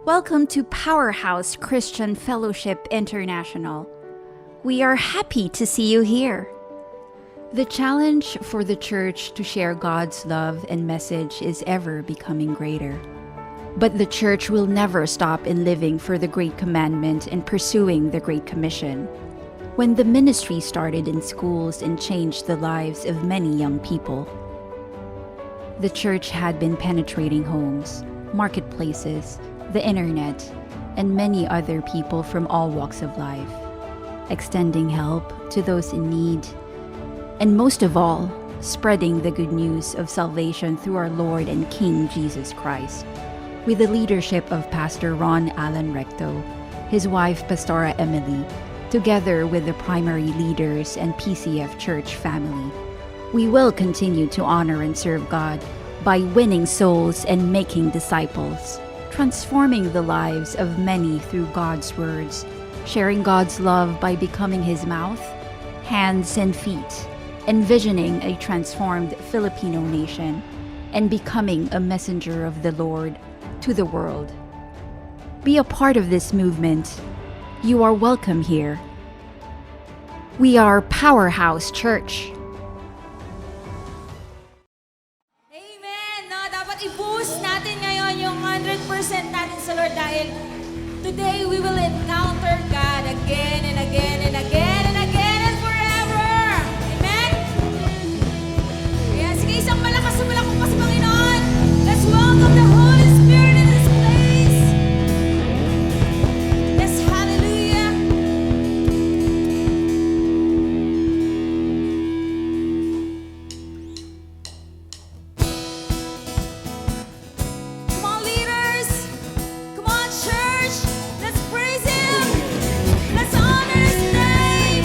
Welcome to Powerhouse Christian Fellowship International. We are happy to see you here. The challenge for the church to share God's love and message is ever becoming greater. But the church will never stop in living for the Great Commandment and pursuing the Great Commission. When the ministry started in schools and changed the lives of many young people, the church had been penetrating homes, marketplaces, the internet, and many other people from all walks of life, extending help to those in need, and most of all, spreading the good news of salvation through our Lord and King Jesus Christ. With the leadership of Pastor Ron Allen Recto, his wife Pastora Emily, together with the primary leaders and PCF church family, we will continue to honor and serve God by winning souls and making disciples, transforming the lives of many through God's words, sharing God's love by becoming His mouth, hands, and feet, envisioning a transformed Filipino nation, and becoming a messenger of the Lord to the world. Be a part of this movement. You are welcome here. We are Powerhouse Church. Amen! No, dapat i-boost natin ngayon yung 100% natin sa Lord dahil today we will encounter God again and again and again and again and forever! Amen? Kaya sige, isang malakas na malakong pa sa Panginoon. Let's welcome the Holy Spirit in this place! Yes, hallelujah! Come on, leaders! Come on, church! Let's praise Him! Let's honor His name!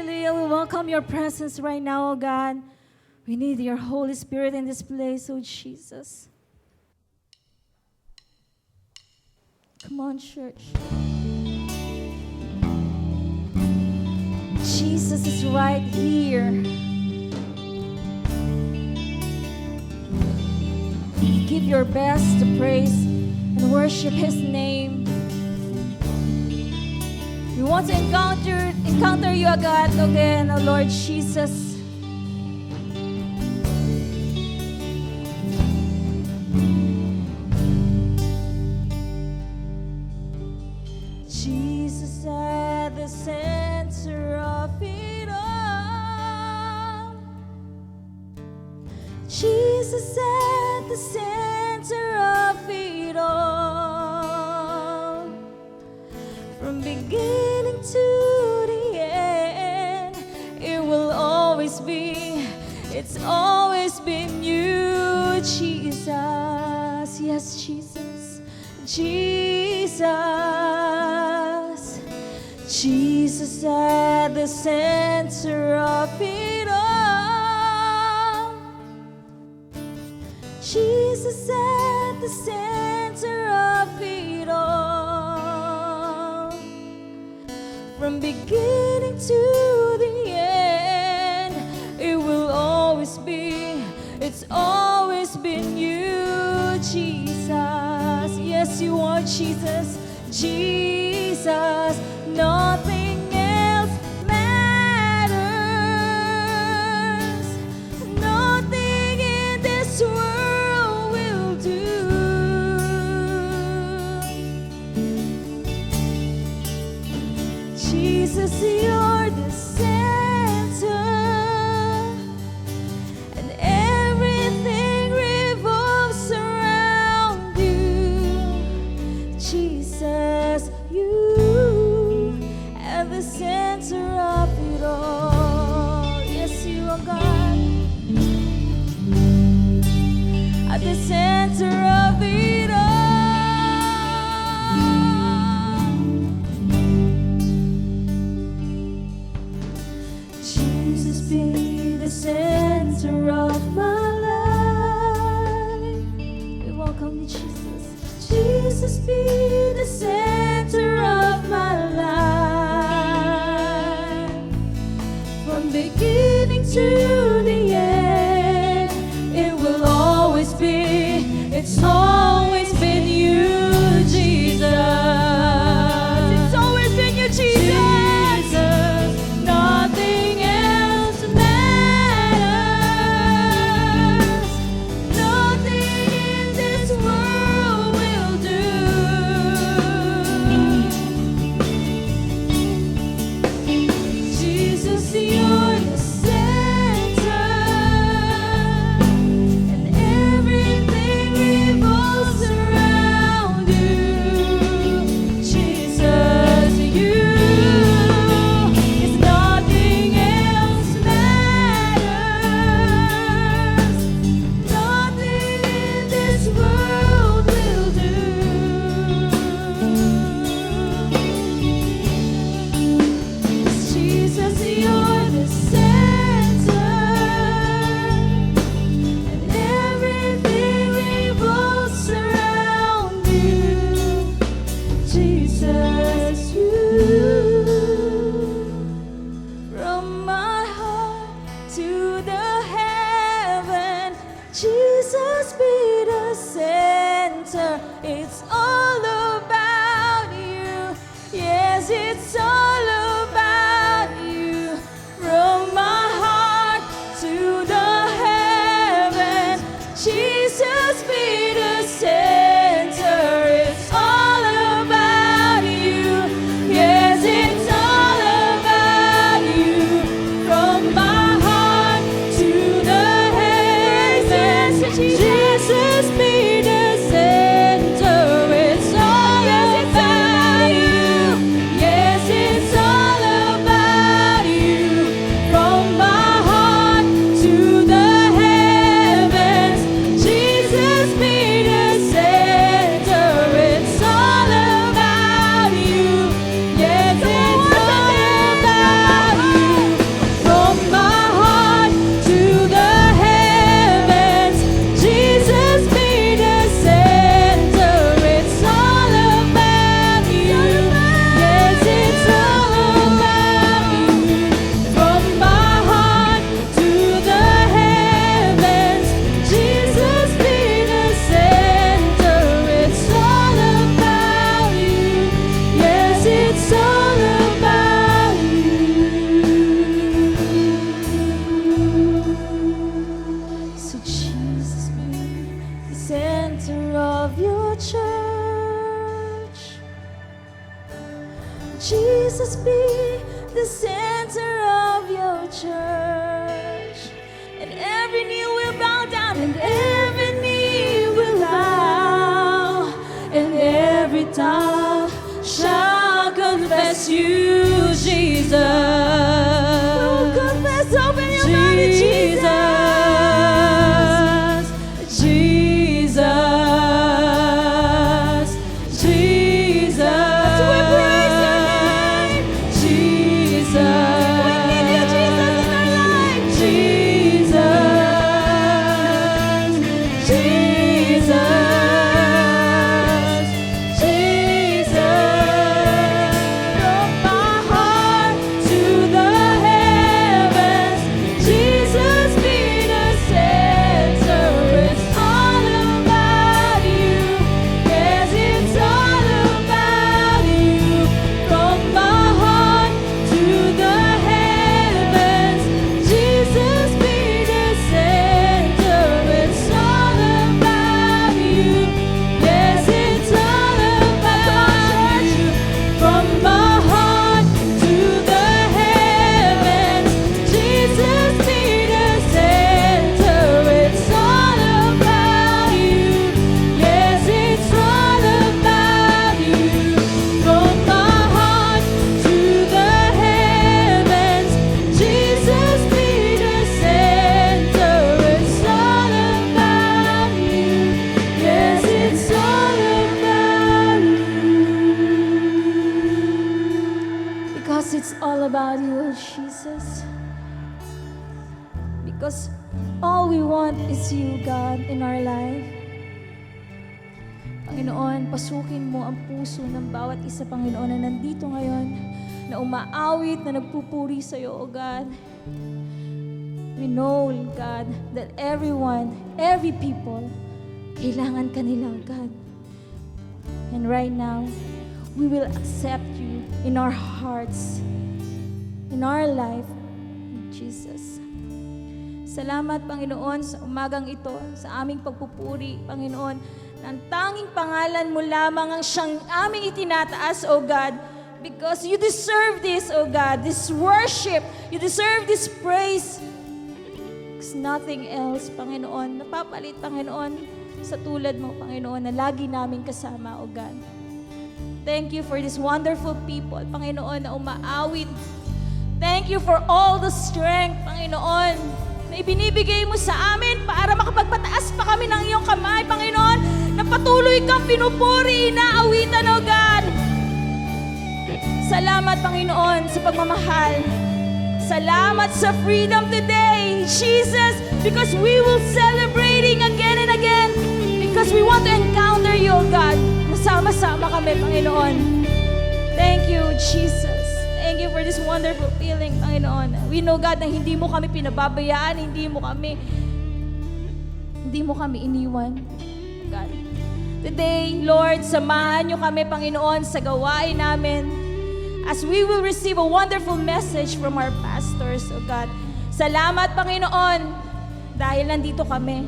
Hallelujah. We welcome your presence right now, oh God. We need your Holy Spirit in this place, oh Jesus. Come on, church. Jesus is right here. Give your best to praise and worship His name. We want to encounter you, God, again, oh Lord Jesus. Jesus at the center of it all. Jesus at the center of it all. From beginning to the end, it will always be, it's always been you, Jesus. Yes, Jesus. Jesus. Jesus at the center of it all. Jesus at the center of it all. From beginning to the end, it will always be, it's always been you, Jesus. Yes, you are Jesus, Jesus. Nothing else matters. Nothing in this world will do. Jesus, you're the center, and everything revolves around you. Jesus, you at the center of it all. Yes, you are God. At the center of it all. Jesus, be the center of my life. We welcome you, Jesus. Jesus, be the center of my life. From beginning to the end, it will always be, it's always been you, Jesus. It's always been you, Jesus. Nothing else matters. Nothing in this world will do. Jesus, you're the center, and everything revolves around you. Jesus, you is nothing else matters. Nothing in this world will do. Jesus, you're the center, and everything revolves around you. Jesus, you. From my heart to the heaven, Jesus be the center. It's all about you. Yes, it's all about you. From my heart to the heaven, Jesus be the center. It's all about you. Yes, it's all about you. From my heart to the heavens, Jesus be the center. It's all about you. Yes, Jesus, be the center of your church. And every knee will bow down, and every knee will bow, and every tongue shall confess you, Jesus. Oh, confess, open your mouth, Jesus. Jesus, Jesus. We praise your name, Jesus. We need you, Jesus, in our life, Jesus. Jesus, Jesus. From my heart to the heavens, Jesus be the center. It's all about you. Yes, it's all about you. From my heart to the heavens, Jesus be the center. It's all about you. Yes, it's all about you. From my heart to the heavens, Jesus be the center. It's all about you. Yes, it's all about you. From my heart to the heavens, Jesus be the center. It's all about you. Yes, it's all about you. Because it's all about you, Jesus. Because all we want is you, God, in our life. Panginoon, pasukin mo ang puso ng bawat isa, Panginoon, na nandito ngayon, na umaawit, na nagpupuri sa iyo, O God. We know, God, that everyone, every people, kailangan ka nila, God. And right now, we will accept you in our hearts, in our life, Jesus. Salamat, Panginoon, sa umagang ito, sa aming pagpupuri, Panginoon, na ang tanging pangalan mo lamang ang siyang aming itinataas, O God, because you deserve this, O God, this worship, you deserve this praise. Because nothing else, Panginoon, napapalit, Panginoon, sa tulad mo, Panginoon, na lagi namin kasama, O God. Thank you for this wonderful people, Panginoon, na umaawit. Thank you for all the strength, Panginoon, na ibinibigay mo sa amin para makapagpataas pa kami ng iyong kamay, Panginoon, na patuloy kang pinupuri, inaawitan, O God. Salamat, Panginoon, sa pagmamahal. Salamat sa freedom today, Jesus, because we will celebrating again and again, because we want to encounter you, O God. Masama-sama kami, Panginoon. Thank you, Jesus. Thank you for this wonderful feeling, Panginoon. We know, God, na hindi mo kami pinababayaan, hindi mo kami iniwan, God. Today, Lord, samahan niyo kami, Panginoon, sa gawain namin as we will receive a wonderful message from our pastors, O God. Salamat, Panginoon, dahil nandito kami.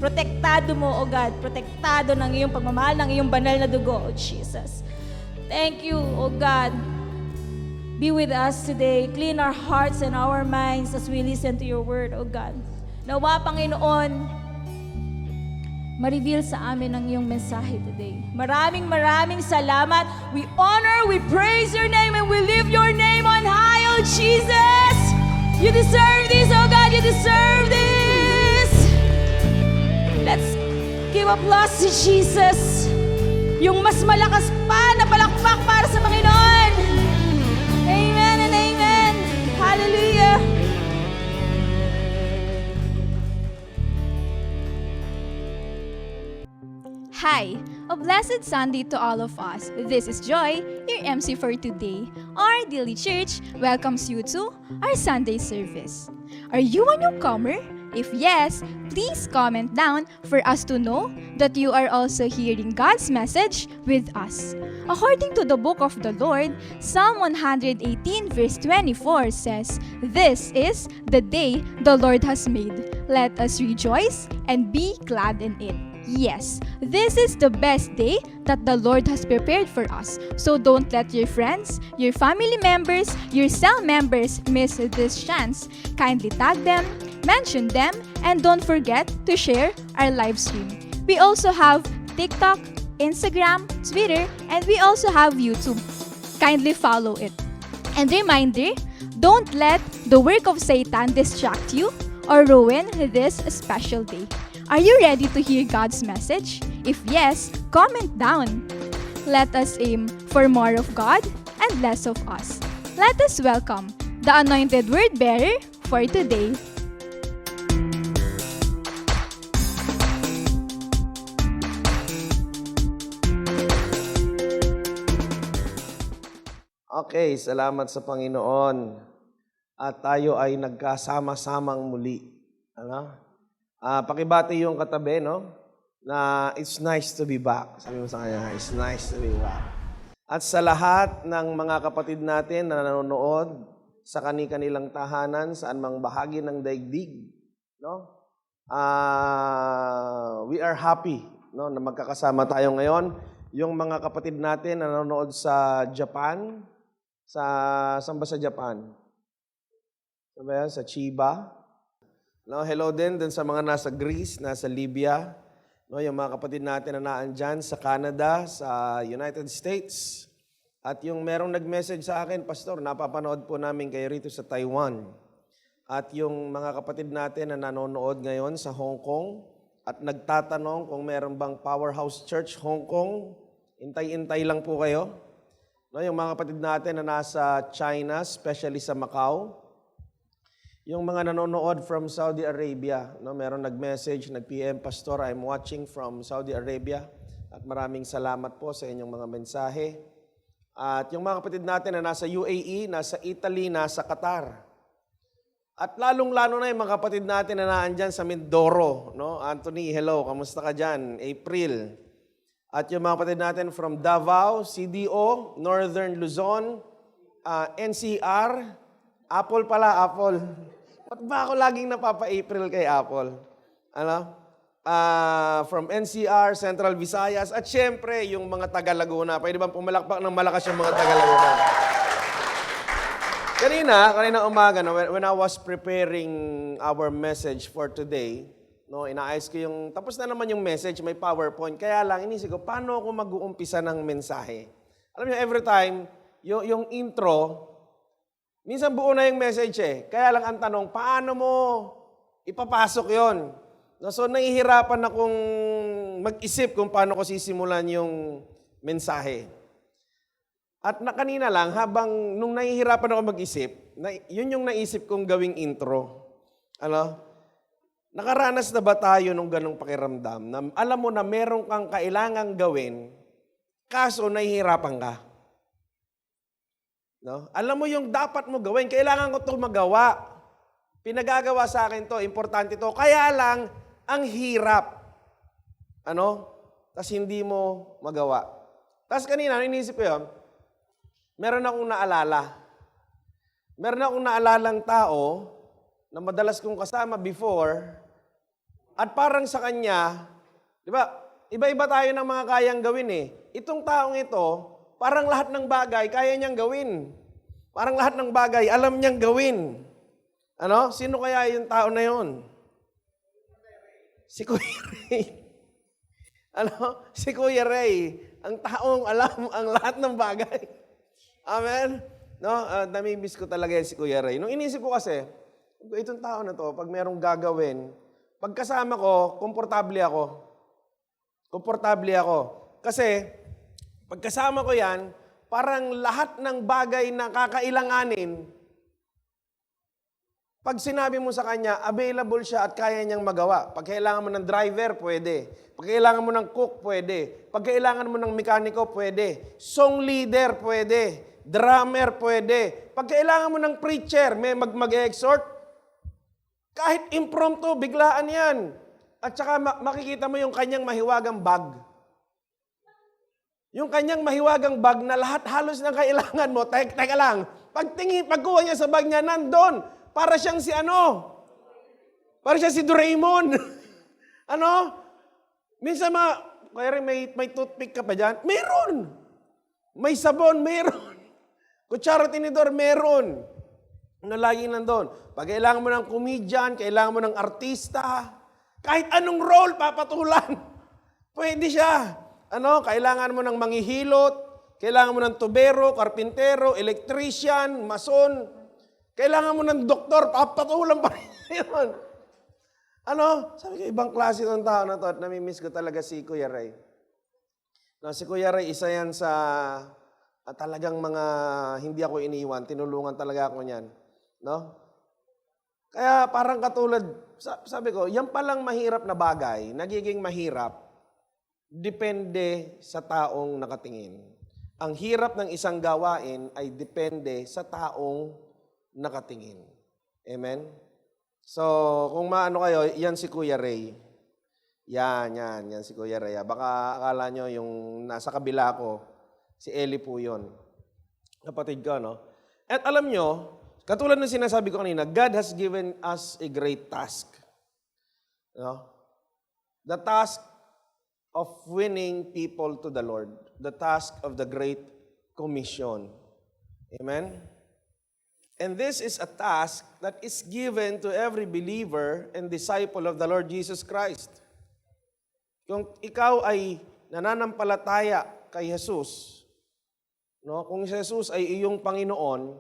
Protektado mo, O God. Protektado ng iyong pagmamahal, ng iyong banal na dugo, O Jesus. Thank you, O God. Be with us today. Clean our hearts and our minds as we listen to your word, O God. Nawa, Panginoon, ma-reveal sa amin ang iyong mensahe today. Maraming salamat. We honor, we praise your name, and we lift your name on high, O Jesus. You deserve this, O God. You deserve this. Let's give applause to Jesus. Yung mas malakas pa na palakpak para sa Panginoon. Amen and amen. Hallelujah. Hi! A blessed Sunday to all of us. This is Joy, your MC for today. Our Daily Church welcomes you to our Sunday service. Are you a newcomer? If yes, please comment down for us to know that you are also hearing God's message with us. According to the book of the Lord, Psalm 118 verse 24 says, "This is the day the Lord has made. Let us rejoice and be glad in it." Yes, this is the best day that the Lord has prepared for us. So don't let your friends, your family members, your cell members miss this chance. Kindly tag them, mention them, and don't forget to share our live stream. We also have TikTok, Instagram, Twitter, and we also have YouTube. Kindly follow it. And reminder, don't let the work of Satan distract you or ruin this special day. Are you ready to hear God's message? If yes, comment down. Let us aim for more of God and less of us. Let us welcome the anointed word bearer for today. Okay, salamat sa Panginoon. At tayo ay nagkasama-samang muli. Ano? Pakibati yung katabi, no? Na it's nice to be back. Sabi mo sa kanya, it's nice to be back. At sa lahat ng mga kapatid natin na nanonood sa kani-kanilang tahanan, saan mang bahagi ng daigdig, no? We are happy, no, na magkakasama tayo ngayon. Yung mga kapatid natin na nanonood sa Japan, saan ba sa Japan? Sa Chiba. No, hello din sa mga nasa Greece, nasa Libya. No, yung mga kapatid natin na naandyan sa Canada, sa United States. At yung merong nag-message sa akin, Pastor, napapanood po namin kayo rito sa Taiwan. At yung mga kapatid natin na nanonood ngayon sa Hong Kong at nagtatanong kung meron bang Powerhouse Church Hong Kong, intay-intay lang po kayo. No, yung mga kapatid natin na nasa China, especially sa Macau. Yung mga nanonood from Saudi Arabia, no, meron nag-message, nag-PM, Pastor, I'm watching from Saudi Arabia. At maraming salamat po sa inyong mga mensahe. At yung mga kapatid natin na nasa UAE, nasa Italy, nasa Qatar. At lalong-lalo na yung mga kapatid natin na naandyan sa Mindoro. No? Anthony, hello, kamusta ka dyan? April. At yung mga kapatid natin from Davao, CDO, Northern Luzon, NCR, Apple pala, Apple. Ba't ba ako laging napapa-April kay Apple? Ano? From NCR, Central Visayas, at syempre, yung mga taga-Laguna. Pwede bang pumalakpak ng malakas yung mga taga-Laguna? Kanina umaga, no, when I was preparing our message for today, no, inaayos ko yung, tapos na naman yung message, may PowerPoint. Kaya lang, inisip ko, paano ako mag-uumpisa ng mensahe? Alam niyo, every time, yung intro, minsan buo na yung message eh. Kaya lang ang tanong, paano mo ipapasok yon? So, nahihirapan akong mag-isip kung paano ko sisimulan yung mensahe. At kanina lang, nung nahihirapan ako mag-isip, yun yung naisip kong gawing intro. Ano? Nakaranas na ba tayo nung ganong pakiramdam? Na alam mo na meron kang kailangang gawin, kaso nahihirapan ka. No? Alam mo yung dapat mo gawin, kailangan ko ito magawa. Pinagagawa sa akin to, importante to. Kaya lang, ang hirap. Ano? Tapos hindi mo magawa. Tapos kanina, inisip ko yun, meron akong naalala. Meron akong naalalang tao na madalas kong kasama before at parang sa kanya, di ba, iba-iba tayo ng mga kayang gawin eh. Itong taong ito, parang lahat ng bagay, kaya niyang gawin. Parang lahat ng bagay, alam niyang gawin. Ano? Sino kaya yung tao na yun? Si Kuya Ray. Ano? Si Kuya Ray. Ang taong alam ang lahat ng bagay. Amen? No? Namimiss ko talaga si Kuya Ray. Nung inisip ko kasi, itong tao na to, pag merong gagawin, pagkasama ko, komportable ako. Komportable ako. Kasi, pagkasama ko yan, parang lahat ng bagay na kakailanganin, pag sinabi mo sa kanya, available siya at kaya niyang magawa. Pag kailangan mo ng driver, pwede. Pag kailangan mo ng cook, pwede. Pag kailangan mo ng mekaniko, pwede. Song leader, pwede. Drummer, pwede. Pag kailangan mo ng preacher, may mag-exhort, kahit impromptu, biglaan yan. At saka makikita mo yung kanyang mahiwagang bag. Yung kanyang mahiwagang bag na lahat halos ng kailangan mo, teka lang, pagkuha niya sa bag niya, nandun. Para siyang si ano? Para siya si Doraemon. Ano? Minsan kaya rin may toothpick ka pa dyan? Meron! May sabon, meron. Kutsara tinidor, meron. Na lagi nandun. Pag kailangan mo ng comedian, kailangan mo ng artista, kahit anong role, papatulan. Pwede siya. Kailangan mo ng manghihilot, kailangan mo ng tubero, karpintero, electrician, mason, kailangan mo ng doktor, papatulan pa rin yun. Sabi ko, ibang klase ng tao na to at namimiss ko talaga si Kuya Ray. Si Kuya Ray, isa yan sa talagang mga hindi ako iniwan, tinulungan talaga ako niyan. Kaya parang katulad, sabi ko, yan palang mahirap na bagay, nagiging mahirap, depende sa taong nakatingin. Ang hirap ng isang gawain ay depende sa taong nakatingin. Amen? So, kung maano kayo, yan si Kuya Ray. Yan si Kuya Ray. Baka akala nyo yung nasa kabila ko, si Eli po yun. Kapatid ko, no? At alam nyo, katulad ng sinasabi ko kanina, God has given us a great task. The task of winning people to the Lord. The task of the Great Commission. Amen? And this is a task that is given to every believer and disciple of the Lord Jesus Christ. Kung ikaw ay nananampalataya kay Jesus, kung si Jesus ay iyong Panginoon,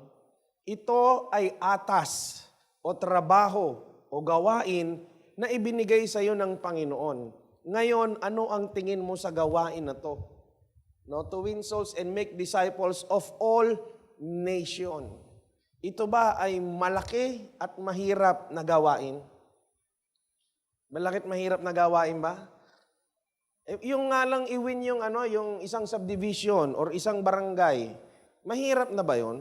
ito ay atas o trabaho o gawain na ibinigay sa iyo ng Panginoon. Ngayon, ano ang tingin mo sa gawain na to? To win souls and make disciples of all nations. Ito ba ay malaki at mahirap na gawain? Malaki at mahirap na gawain ba? Yung nga lang i-win yung isang subdivision or isang barangay, mahirap na ba 'yon?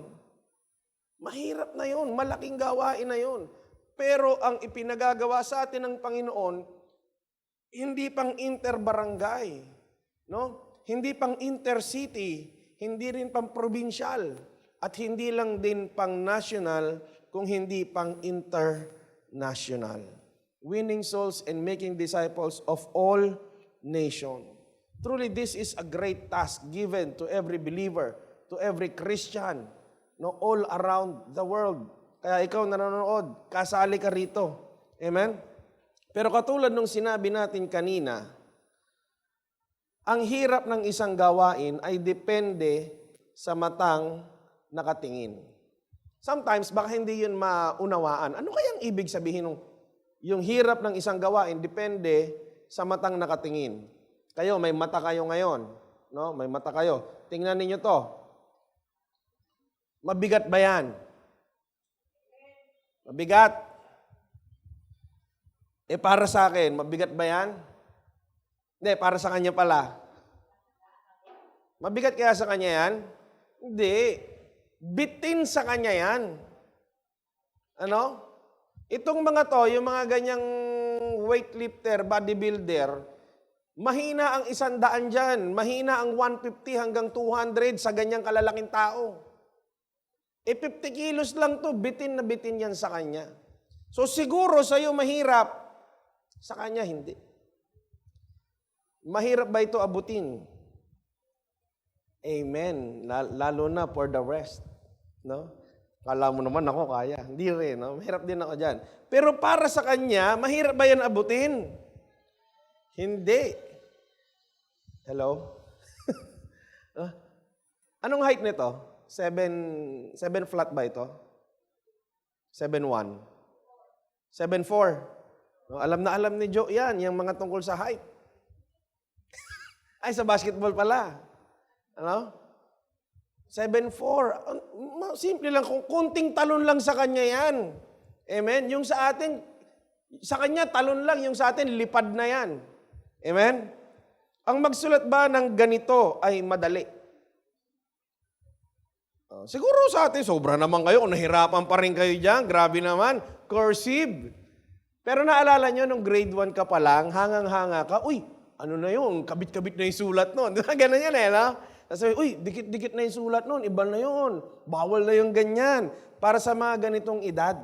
Mahirap na 'yon, malaking gawain na 'yon. Pero ang ipinagagawa sa atin ng Panginoon, hindi pang interbarangay, Hindi pang intercity, hindi rin pang provincial. At hindi lang din pang national, kung hindi pang international. Winning souls and making disciples of all nations. Truly, this is a great task given to every believer, to every Christian, all around the world. Kaya ikaw na nanonood, kasali ka rito. Amen? Pero katulad nung sinabi natin kanina, ang hirap ng isang gawain ay depende sa matang nakatingin. Sometimes, baka hindi yun maunawaan. Ano kayang ibig sabihin yung hirap ng isang gawain depende sa matang nakatingin? Kayo, may mata kayo ngayon. May mata kayo. Tingnan ninyo to. Mabigat ba yan? Mabigat. Para sa akin, mabigat ba yan? Hindi, para sa kanya pala. Mabigat kaya sa kanya yan? Hindi. Bitin sa kanya yan. Itong mga to, yung mga ganyang weightlifter, bodybuilder, mahina ang 100 dyan. Mahina ang 150 hanggang 200 sa ganyang kalalaking tao. 50 kilos lang to, bitin na bitin yan sa kanya. So siguro sa'yo mahirap, sa kanya hindi. Mahirap ba ito abutin? Amen. Lalo na for the rest. Kala mo naman ako kaya. Hindi rin. Mahirap din ako dyan. Pero para sa kanya, mahirap ba yan abutin? Hindi. Hello? Anong height nito? 7 flat ba ito? 7'1"? 7'4"? Alam na alam ni Joe yan, yung mga tungkol sa height. Ay, sa basketball pala. 7'4". Simple lang, kunting talon lang sa kanya yan. Amen? Yung sa atin, sa kanya talon lang, yung sa atin lipad na yan. Amen? Ang magsulat ba ng ganito ay madali? Siguro sa atin, sobra naman kayo, kung nahirapan pa rin kayo dyan, grabe naman, cursive. Pero naalala nyo, nung grade 1 ka pa lang, hangang-hanga ka, uy, ano na yun, kabit-kabit na yung sulat nun. Ganun yan Sabi, uy, dikit-dikit na yung sulat nun, iba na yun. Bawal na yung ganyan. Para sa mga ganitong edad.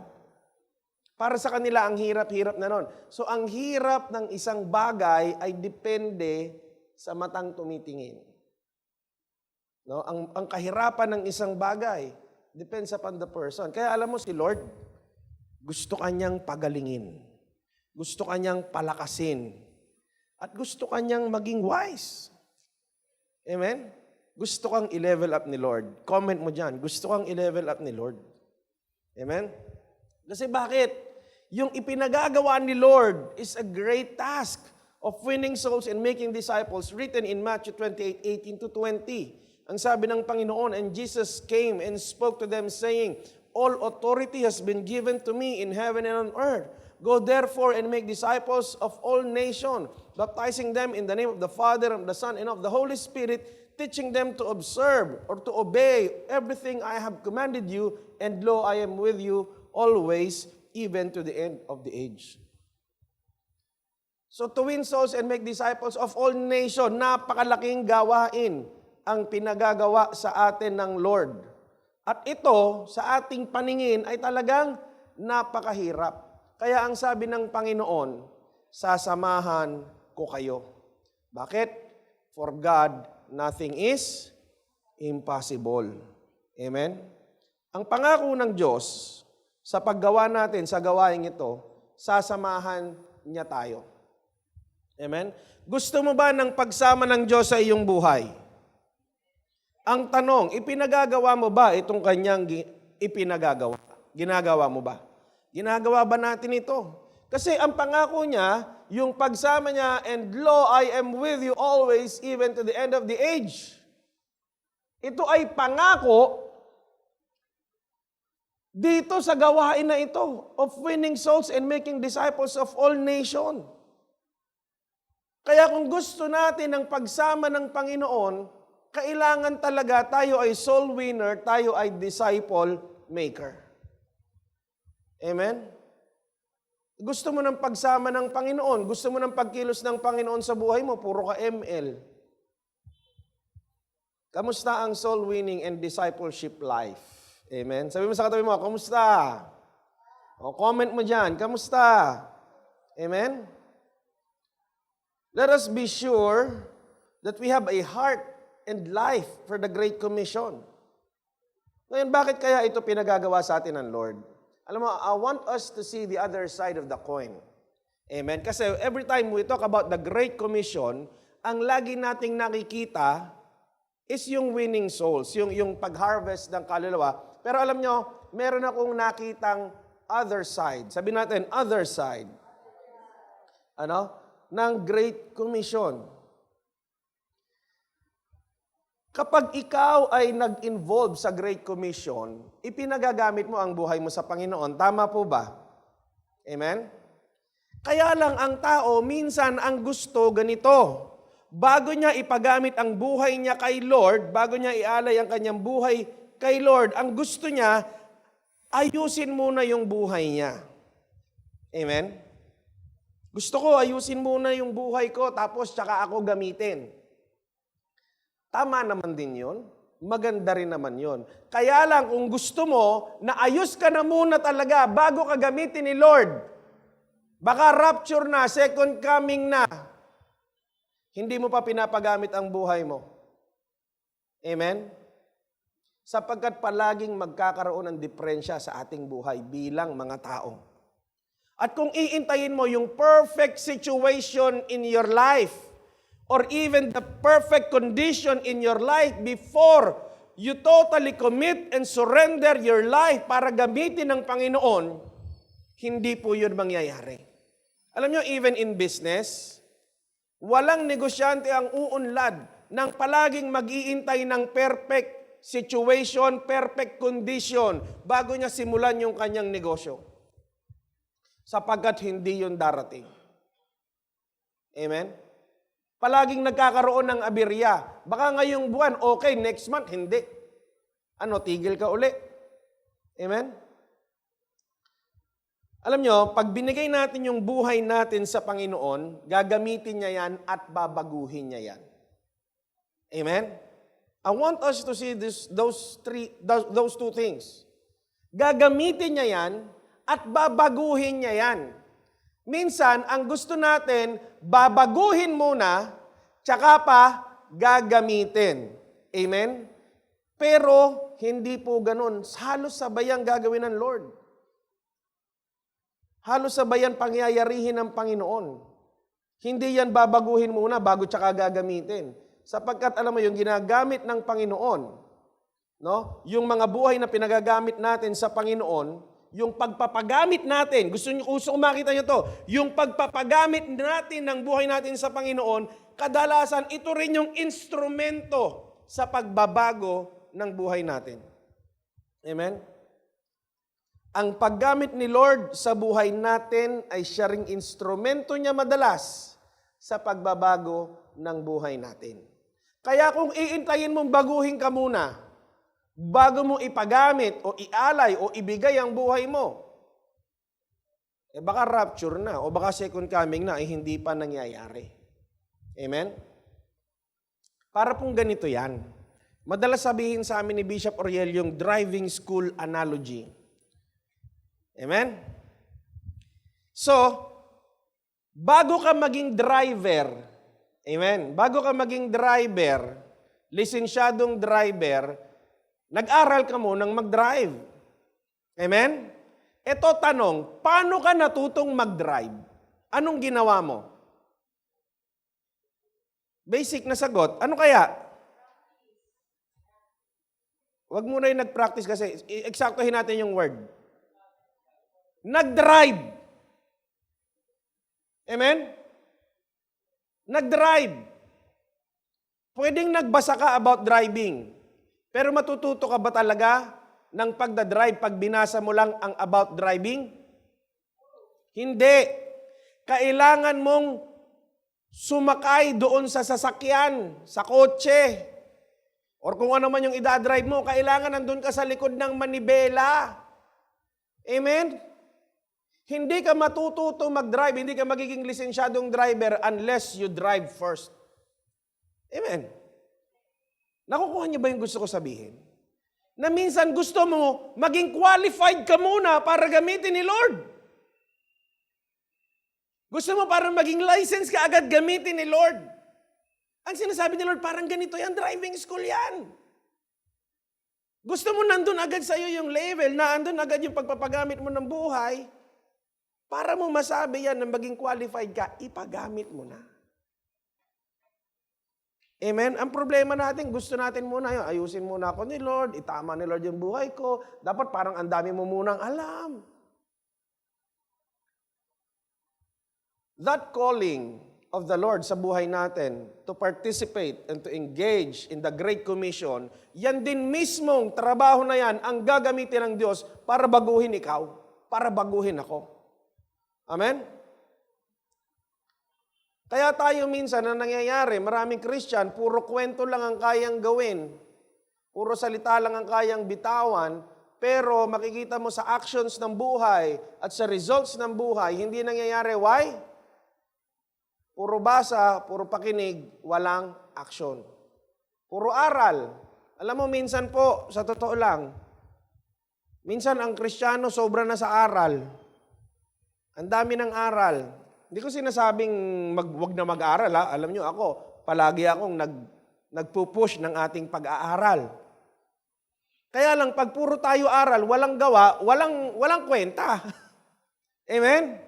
Para sa kanila, ang hirap-hirap na nun. So, ang hirap ng isang bagay ay depende sa matang tumitingin. No? Ang kahirapan ng isang bagay depends upon the person. Kaya alam mo si Lord, gusto kanyang pagalingin. Gusto kanyang palakasin. At gusto kanyang maging wise. Amen? Gusto kang i-level up ni Lord. Comment mo dyan, gusto kang i-level up ni Lord. Amen? Kasi bakit? Yung ipinagagawa ni Lord is a great task of winning souls and making disciples written in Matthew 28:18-20. Ang sabi ng Panginoon, and Jesus came and spoke to them saying, all authority has been given to me in heaven and on earth. Go therefore and make disciples of all nations, baptizing them in the name of the Father, and of the Son, and of the Holy Spirit, teaching them to observe or to obey everything I have commanded you, and lo, I am with you always, even to the end of the age. So to win souls and make disciples of all nations, napakalaking gawain ang pinagagawa sa atin ng Lord. At ito, sa ating paningin, ay talagang napakahirap. Kaya ang sabi ng Panginoon, sasamahan ko kayo. Bakit? For God, nothing is impossible. Amen? Ang pangako ng Diyos, sa paggawa natin, sa gawain ito, sasamahan niya tayo. Amen? Gusto mo ba ng pagsama ng Diyos sa iyong buhay? Ang tanong, ipinagagawa mo ba itong kanyang ipinagagawa? Ginagawa mo ba? Ginagawa ba natin ito? Kasi ang pangako niya, yung pagsama niya, and lo, I am with you always, even to the end of the age. Ito ay pangako dito sa gawain na ito of winning souls and making disciples of all nations. Kaya kung gusto natin ang pagsama ng Panginoon, kailangan talaga tayo ay soul winner, tayo ay disciple maker. Amen? Gusto mo ng pagsama ng Panginoon, gusto mo ng pagkilos ng Panginoon sa buhay mo, puro ka ML. Kamusta ang soul winning and discipleship life? Amen? Sabi mo sa katabi mo, kamusta? O comment mo dyan, kamusta? Amen? Let us be sure that we have a heart and life for the Great Commission. Ngayon, bakit kaya ito pinagagawa sa atin ng Lord? Alam mo, I want us to see the other side of the coin. Amen? Kasi every time we talk about the Great Commission, ang lagi nating nakikita is yung winning souls, yung pag-harvest ng kaluluwa. Pero alam nyo, meron akong nakitang other side. Sabi natin, other side. Ng Great Commission. Kapag ikaw ay nag-involve sa Great Commission, ipinagagamit mo ang buhay mo sa Panginoon. Tama po ba? Amen? Kaya lang ang tao, minsan ang gusto ganito. Bago niya ipagamit ang buhay niya kay Lord, bago niya ialay ang kanyang buhay kay Lord, ang gusto niya, ayusin muna yung buhay niya. Amen? Gusto ko, ayusin muna yung buhay ko, tapos tsaka ako gamitin. Tama naman din yun. Maganda rin naman yun. Kaya lang, kung gusto mo, na ayos ka na muna talaga bago ka gamitin ni Lord. Baka rapture na, second coming na. Hindi mo pa pinapagamit ang buhay mo. Amen? Sapagkat palaging magkakaroon ng diferensya sa ating buhay bilang mga tao. At kung iintayin mo yung perfect situation in your life, or even the perfect condition in your life before you totally commit and surrender your life para gamitin ng Panginoon, hindi po yun mangyayari. Alam nyo, even in business, walang negosyante ang uunlad ng palaging mag-iintay ng perfect situation, perfect condition bago niya simulan yung kanyang negosyo. Sapagkat hindi yun darating. Amen? Palaging nagkakaroon ng aberya. Baka ngayong buwan, okay, next month, hindi. Tigil ka uli. Amen? Alam nyo, pag binigay natin yung buhay natin sa Panginoon, gagamitin niya yan at babaguhin niya yan. Amen? I want us to see those two things. Gagamitin niya yan at babaguhin niya yan. Minsan, ang gusto natin, babaguhin muna, tsaka pa gagamitin. Amen? Pero, hindi po ganun. Halos sabayan gagawin ng Lord. Halos sabayan pangyayarihin ng Panginoon. Hindi yan babaguhin muna bago tsaka gagamitin. Sapagkat alam mo, yung ginagamit ng Panginoon, no? Yung mga buhay na pinagagamit natin sa Panginoon, yung pagpapagamit natin, gusto kong makita nyo to, yung pagpapagamit natin ng buhay natin sa Panginoon, kadalasan ito rin yung instrumento sa pagbabago ng buhay natin. Amen? Ang paggamit ni Lord sa buhay natin ay siya ring instrumento niya madalas sa pagbabago ng buhay natin. Kaya kung iintayin mong baguhin ka muna, bago mo ipagamit o ialay o ibigay ang buhay mo, baka rapture na o baka second coming na, hindi pa nangyayari. Amen? Para pong ganito yan. Madalas sabihin sa amin ni Bishop Oriel yung driving school analogy. Amen? So, bago ka maging driver, amen? Bago ka maging driver, lisensyadong driver, nag-aral ka munang mag-drive. Amen? Ito tanong, paano ka natutong mag-drive? Anong ginawa mo? Basic na sagot. Ano kaya? Huwag mo na yung nag-practice kasi eksaktuhin natin yung word. Nag-drive. Amen? Nag-drive. Pwedeng nagbasa ka about driving. Pero matututo ka ba talaga ng pagdadrive pag binasa mo lang ang about driving? Hindi. Kailangan mong sumakay doon sa sasakyan, sa kotse, or kung ano man yung idadrive mo, kailangan nandun ka sa likod ng manibela. Amen? Hindi ka matututo mag-drive, hindi ka magiging lisensyadong driver unless you drive first. Amen? Nakukuha niyo ba yung gusto ko sabihin? Na minsan gusto mo maging qualified ka muna para gamitin ni Lord. Gusto mo para maging license ka agad gamitin ni Lord. Ang sinasabi ni Lord, parang ganito yan, driving school yan. Gusto mo nandun agad sa'yo yung level, na andun agad yung pagpapagamit mo ng buhay, para mo masabi yan na maging qualified ka, ipagamit mo na. Amen? Ang problema natin, gusto natin muna yun. Ayusin muna ako ni Lord, itama ni Lord yung buhay ko. Dapat parang ang dami mo munang alam. That calling of the Lord sa buhay natin to participate and to engage in the Great Commission, yan din mismong trabaho na yan ang gagamitin ng Diyos para baguhin ikaw, para baguhin ako. Amen? Kaya tayo minsan na nangyayari, maraming Christian, puro kwento lang ang kayang gawin. Puro salita lang ang kayang bitawan, pero makikita mo sa actions ng buhay at sa results ng buhay, hindi nangyayari. Why? Puro basa, puro pakinig, walang action. Puro aral. Alam mo, minsan po, sa totoo lang, minsan ang Kristiyano sobra na sa aral. Ang dami ng aral. Hindi ko sinasabing wag na mag-aaral, ha? Alam nyo ako, palagi akong nagpupush ng ating pag-aaral. Kaya lang, pag puro tayo aral, walang gawa, walang kwenta. Amen?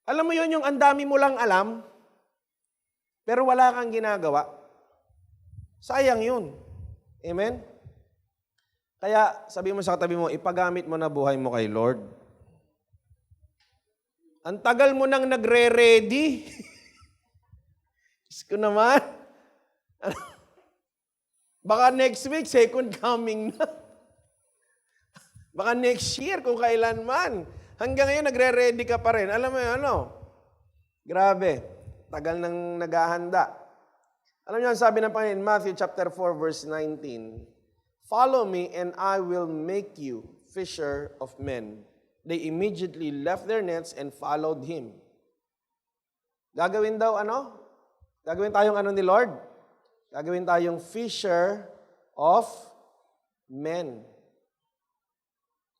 Alam mo yun, yung ang dami mo lang alam, pero wala kang ginagawa. Sayang yun. Amen? Kaya, sabi mo sa katabi mo, ipagamit mo na buhay mo kay Lord. Ang tagal mo nang nagre-ready. Diyos ko naman. Baka next week, second coming na. Baka next year, kung kailan man. Hanggang ngayon, nagre-ready ka pa rin. Alam mo yun, ano? Grabe. Tagal nang naghahanda. Alam niyo, sabi ng Panginoon, Matthew chapter 4, verse 19, "Follow me and I will make you fisher of men." They immediately left their nets and followed Him. Gagawin daw ano? Gagawin tayong ano ni Lord? Gagawin tayong fisher of men.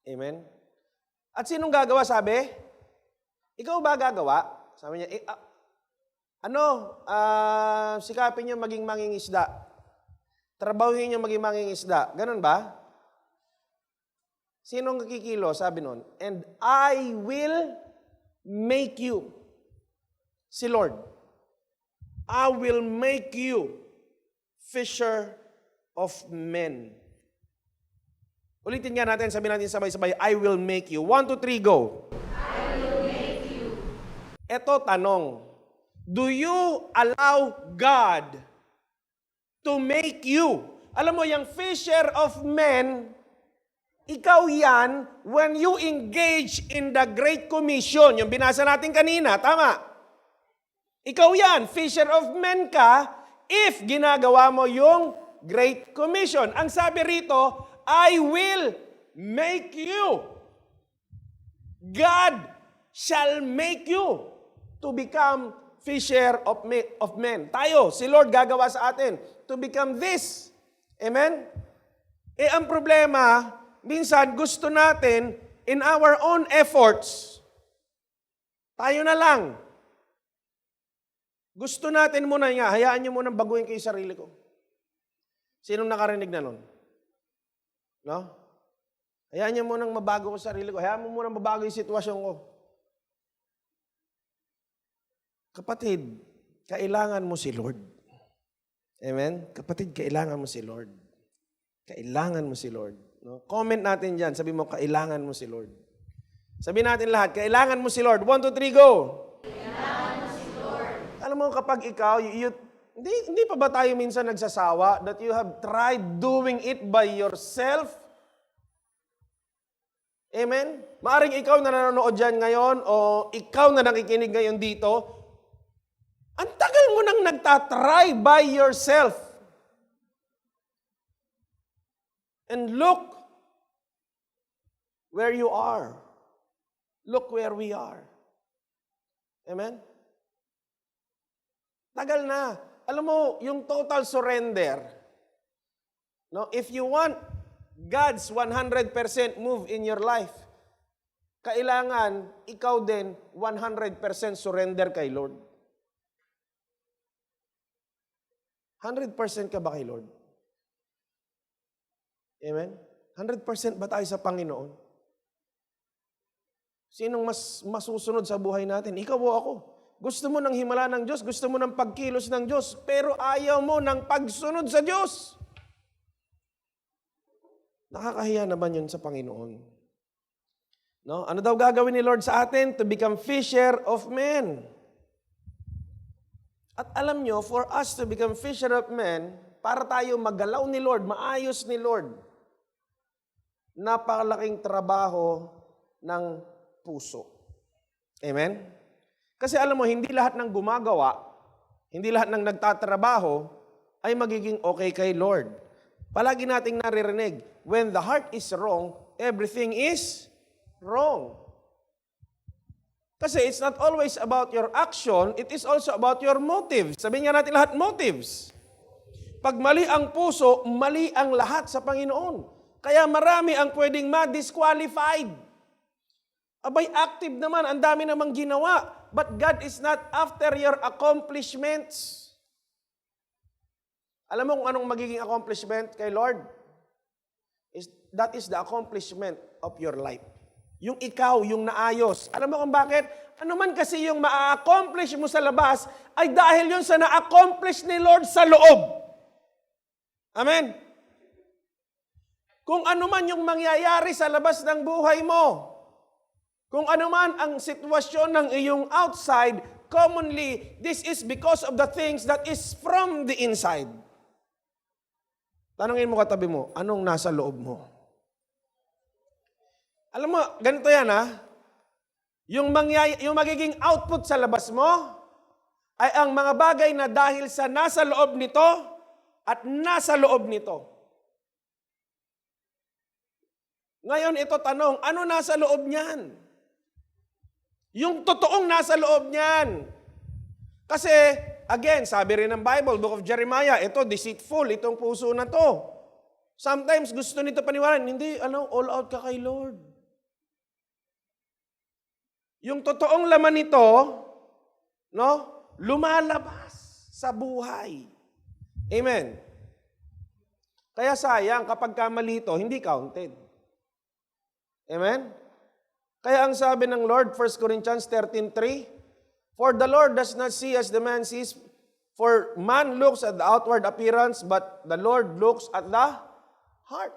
Amen? At sinong gagawa, sabi? Ikaw ba gagawa? Sabi niya, sikapin niyo maging mangingisda. Trabahuhin niyo maging mangingisda. Ganun ba? Sinong kikilo? Sabi nun, and I will make you. Si Lord. I will make you fisher of men. Ulitin nga natin, sabi natin sabay-sabay, I will make you. 1, 2, 3, go. I will make you. Ito tanong, do you allow God to make you? Alam mo, yung fisher of men, ikaw yan when you engage in the Great Commission. Yung binasa natin kanina, tama? Ikaw yan, fisher of men ka, if ginagawa mo yung Great Commission. Ang sabi rito, I will make you. God shall make you to become fisher of men. Tayo, si Lord gagawa sa atin to become this. Amen? Ang problema, minsan gusto natin in our own efforts, tayo na lang. Gusto natin muna nga, hayaan nyo muna baguhin kayo sarili ko. Sinong nakarinig na nun? No? Hayaan nyo munang mabago ko sarili ko. Hayaan mo munang mabago yung sitwasyon ko. Kapatid, kailangan mo si Lord. Amen? Kapatid, kailangan mo si Lord. Kailangan mo si Lord. No? Comment natin dyan. Sabi mo, kailangan mo si Lord. Sabi natin lahat, kailangan mo si Lord. 1, 2, 3, go! Kailangan mo si Lord. Alam mo, kapag ikaw, hindi pa ba tayo minsan nagsasawa that you have tried doing it by yourself? Amen? Maaring ikaw na nanonood dyan ngayon o ikaw na nakikinig ngayon dito, ang tagal mo nang nagtatry by yourself. And look where you are. Look where we are. Amen? Tagal na. Alam mo, yung total surrender, no? If you want God's 100% move in your life, kailangan ikaw din 100% surrender kay Lord. 100% ka ba kay Lord? Amen? 100% ba tayo sa Panginoon? Sinong mas masusunod sa buhay natin? Ikaw o ako? Gusto mo ng himala ng Diyos, gusto mo ng pagkilos ng Diyos, pero ayaw mo ng pagsunod sa Diyos. Nakakahiya naman yun sa Panginoon. No? Ano daw gagawin ni Lord sa atin? To become fisher of men. At alam nyo, for us to become fisher of men, para tayo magalaw ni Lord, maayos ni Lord, napakalaking trabaho ng puso. Amen? Kasi alam mo, hindi lahat ng gumagawa, hindi lahat ng nagtatrabaho, ay magiging okay kay Lord. Palagi nating naririnig, when the heart is wrong, everything is wrong. Kasi it's not always about your action, it is also about your motives. Sabihin nga natin lahat, motives. Pag mali ang puso, mali ang lahat sa Panginoon. Kaya marami ang pwedeng ma-disqualified. Abay, active naman, ang dami namang ginawa. But God is not after your accomplishments. Alam mo kung anong magiging accomplishment kay Lord? That is the accomplishment of your life. Yung ikaw, yung naayos. Alam mo kung bakit? Ano man kasi yung ma-accomplish mo sa labas, ay dahil yun sa na-accomplish ni Lord sa loob. Amen? Kung ano man yung mangyayari sa labas ng buhay mo, kung ano man ang sitwasyon ng iyong outside, commonly, this is because of the things that is from the inside. Tanungin mo katabi mo, anong nasa loob mo? Alam mo, ganito yan ha. Yung magiging output sa labas mo, ay ang mga bagay na dahil sa nasa loob nito, at nasa loob nito. Ngayon ito tanong, ano nasa loob niyan? Yung totoong nasa loob niyan. Kasi, again, sabi rin ng Bible, Book of Jeremiah, ito, deceitful, itong puso na to. Sometimes, gusto nito paniwalaan, hindi, all out ka kay Lord. yung totoong laman nito, no, lumalabas sa buhay. Amen. Kaya sayang kapag kamali ito, hindi counted. Amen? Kaya ang sabi ng Lord, 1 Corinthians 13:3, for the Lord does not see as the man sees, for man looks at the outward appearance, but the Lord looks at the heart.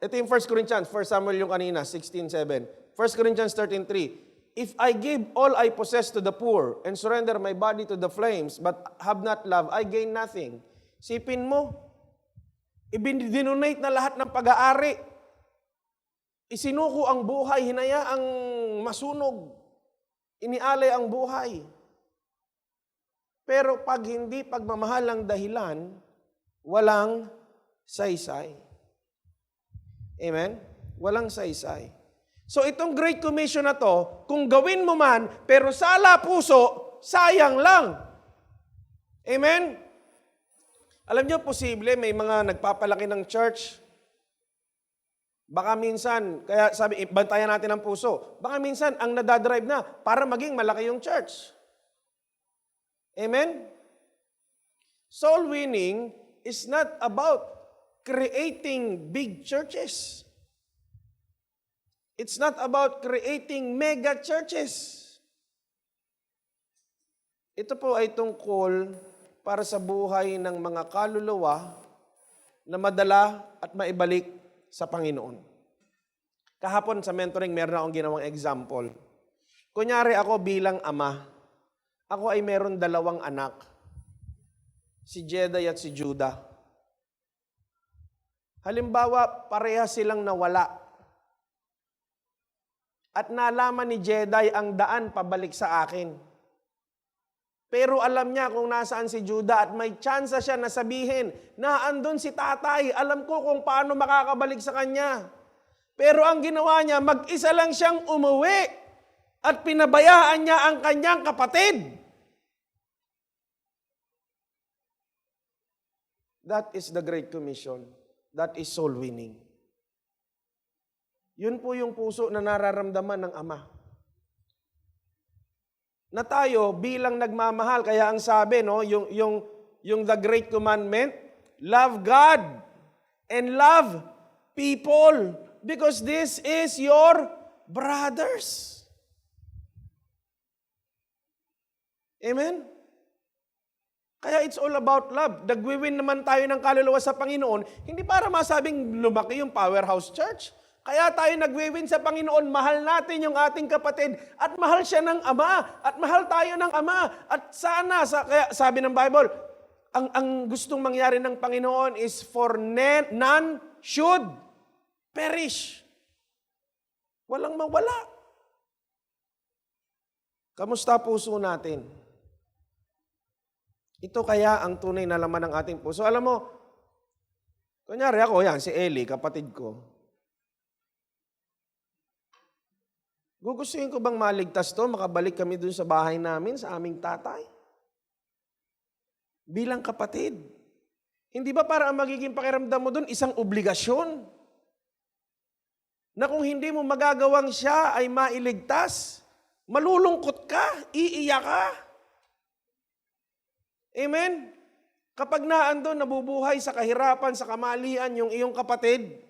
Ito yung 1 Corinthians, 1 Samuel yung kanina, 16:7. 1 Corinthians 13:3, if I give all I possess to the poor and surrender my body to the flames, but have not love, I gain nothing. Sipin mo, ibinidinonate na lahat ng pag-aari. Isinuko ang buhay, hinayaang masunog. Inialay ang buhay. Pero pag hindi pagmamahal ang dahilan, walang saysay. Amen? Walang saysay. So itong Great Commission na to, kung gawin mo man, pero sala puso, sayang lang. Amen? Alam niyo, posible may mga nagpapalaki ng church. Baka minsan, kaya sabi, bantayan natin ang puso. Baka minsan, ang nadadrive na para maging malaki yung church. Amen? Soul winning is not about creating big churches. It's not about creating mega churches. Ito po ay tungkol para sa buhay ng mga kaluluwa na madala at maibalik sa Panginoon. Kahapon sa mentoring, meron akong ginawang example. Kunyari ako bilang ama, ako ay meron 2 anak, si Jeday at si Judah. Halimbawa, pareha silang nawala. At nalaman ni Jeday ang daan pabalik sa akin. Pero alam niya kung nasaan si Judah at may tsansa siya na sabihin na andun si tatay, alam ko kung paano makakabalik sa kanya. Pero ang ginawa niya, mag-isa lang siyang umuwi at pinabayaan niya ang kanyang kapatid. That is the Great Commission. That is soul winning. Yun po yung puso na nararamdaman ng Ama. Na tayo bilang nagmamahal, kaya ang sabi, no, yung the great commandment, love God and love people because this is your brothers. Amen? Kaya it's all about love. Nagwiwin naman tayo ng kaluluwa sa Panginoon, hindi para masabing lumaki yung Powerhouse Church. Kaya tayo nagwiwin sa Panginoon, mahal natin yung ating kapatid at mahal siya ng Ama at mahal tayo ng Ama. At sana, kaya sabi ng Bible, ang gustong mangyari ng Panginoon is for none should perish. Walang mawala. Kamusta puso natin? Ito kaya ang tunay na laman ng ating puso. Alam mo, kunyari ako, yan, si Eli, kapatid ko. Gugustuhin ko bang maligtas to, makabalik kami dun sa bahay namin, sa aming tatay? Bilang kapatid. Hindi ba para ang magiging pakiramdam mo dun, isang obligasyon? Na kung hindi mo magagawang siya ay mailigtas, malulungkot ka, iiyak ka. Amen? Kapag naandun, nabubuhay sa kahirapan, sa kamalian, yung iyong kapatid,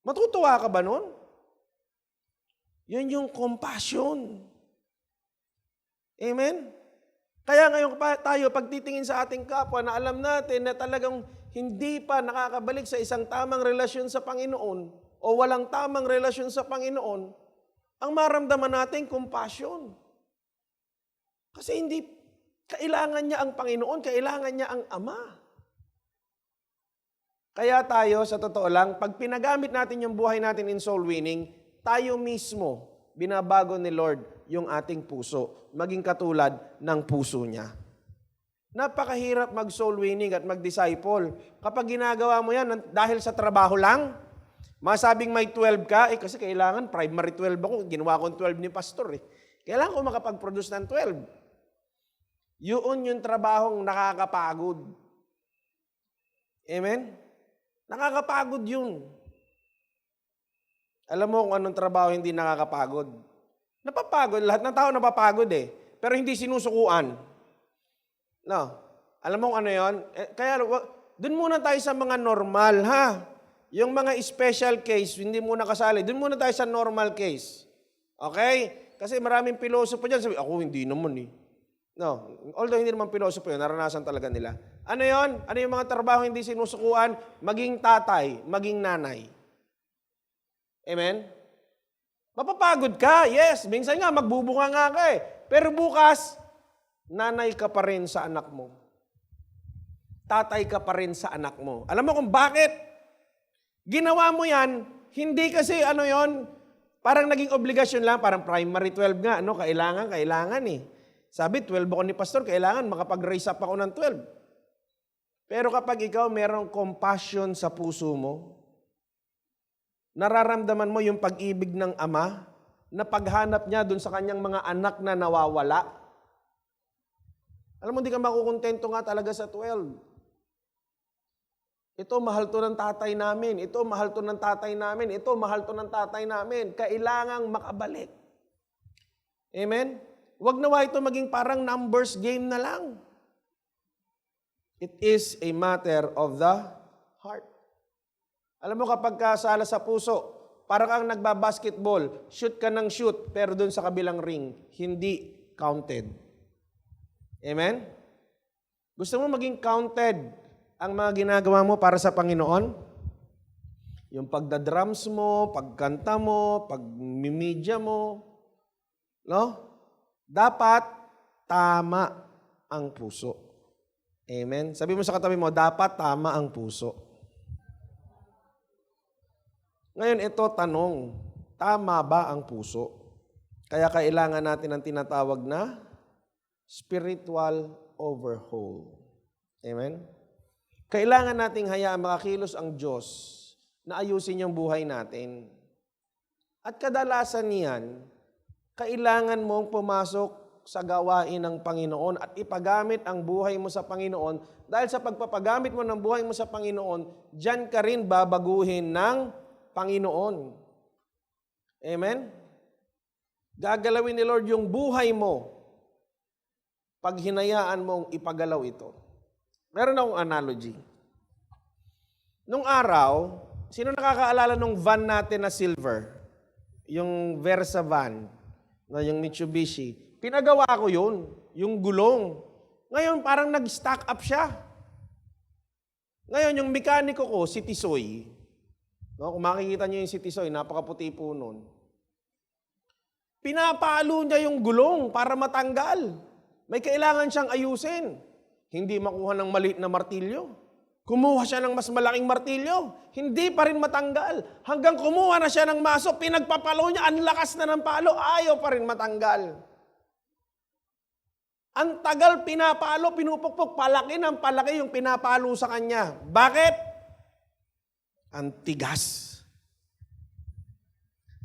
matutuwa ka ba nun? Yun yung compassion. Amen? Kaya ngayon tayo, pagtitingin sa ating kapwa na alam natin na talagang hindi pa nakakabalik sa isang tamang relasyon sa Panginoon o walang tamang relasyon sa Panginoon, ang maramdaman natin, compassion. Kasi hindi, kailangan niya ang Panginoon, kailangan niya ang Ama. Kaya tayo, sa totoo lang, pag pinagamit natin yung buhay natin in soul winning, tayo mismo, binabago ni Lord yung ating puso, maging katulad ng puso niya. Napakahirap mag-soul winning at mag-disciple. Kapag ginagawa mo yan dahil sa trabaho lang, masabing may 12 ka, kasi kailangan primary 12 ako, ginawa ko 12 ni pastor Kailangan ko makapag-produce ng 12. Yun yung trabahong nakakapagod. Amen? Nakakapagod yun. Alam mo kung anong trabaho hindi nakakapagod? Napapagod. Lahat ng tao napapagod eh. Pero hindi sinusukuan. No. Alam mo kung ano yun? Kaya dun muna tayo sa mga normal, ha? Yung mga special case, hindi muna kasali. Dun muna tayo sa normal case. Okay? Kasi maraming pilosopo dyan. Sabi, ako hindi naman eh. No. Although hindi naman pilosopo yun, naranasan talaga nila. Ano yun? Ano yung mga trabaho hindi sinusukuan? Maging tatay, maging nanay. Amen? Mapapagod ka, yes. Minsan nga, magbubunga nga ka eh. Pero bukas, nanay ka pa rin sa anak mo. Tatay ka pa rin sa anak mo. Alam mo kung bakit? Ginawa mo yan, hindi kasi ano yon, parang naging obligasyon lang, parang primary 12 nga, ano, kailangan eh. Sabi, 12 ako ni pastor, kailangan makapag-raise up ako ng 12. Pero kapag ikaw merong compassion sa puso mo, nararamdaman mo yung pag-ibig ng ama na paghanap niya dun sa kanyang mga anak na nawawala. Alam mo, hindi ka makukontento nga talaga sa 12. Ito, mahal to ng tatay namin. Ito, mahal to ng tatay namin. Ito, mahal to ng tatay namin. Kailangang makabalik. Amen? Huwag nawa ito maging parang numbers game na lang. It is a matter of the heart. Alam mo kapag kasala sa puso, parang kang nagbabasketball, shoot ka ng shoot, pero dun sa kabilang ring, hindi counted. Amen? Gusto mo maging counted ang mga ginagawa mo para sa Panginoon? Yung pagdadrums mo, pagkanta mo, pagmimidya mo, no? Dapat tama ang puso. Amen? Sabi mo sa katabi mo, dapat tama ang puso. Ngayon, ito tanong, tama ba ang puso? Kaya kailangan natin ang tinatawag na spiritual overhaul. Amen? Kailangan nating hayaan makakilos ang Diyos na ayusin yung buhay natin. At kadalasan niyan, kailangan mong pumasok sa gawain ng Panginoon at ipagamit ang buhay mo sa Panginoon dahil sa pagpapagamit mo ng buhay mo sa Panginoon, diyan ka rin babaguhin ng Panginoon. Amen? Gagalawin ni Lord yung buhay mo pag hinayaan mong ipagalaw ito. Meron akong analogy. Nung araw, sino nakakaalala nung van natin na silver? Yung Versa van, yung Mitsubishi. Pinagawa ko yun, yung gulong. Ngayon, parang nag-stack up siya. Ngayon, yung mekaniko ko, si Tisoy. No, kung makikita niyo yung si Tisoy, napakaputi po nun. Pinapalo niya yung gulong para matanggal. May kailangan siyang ayusin. Hindi makuha ng maliit na martilyo. Kumuha siya ng mas malaking martilyo. Hindi pa rin matanggal. Hanggang kumuha na siya ng maso, pinagpapalo niya, ang lakas na ng palo, ayaw pa rin matanggal. Ang tagal pinapalo, pinupukpok, palaki ng palaki yung pinapalo sa kanya. Bakit? Ang tigas.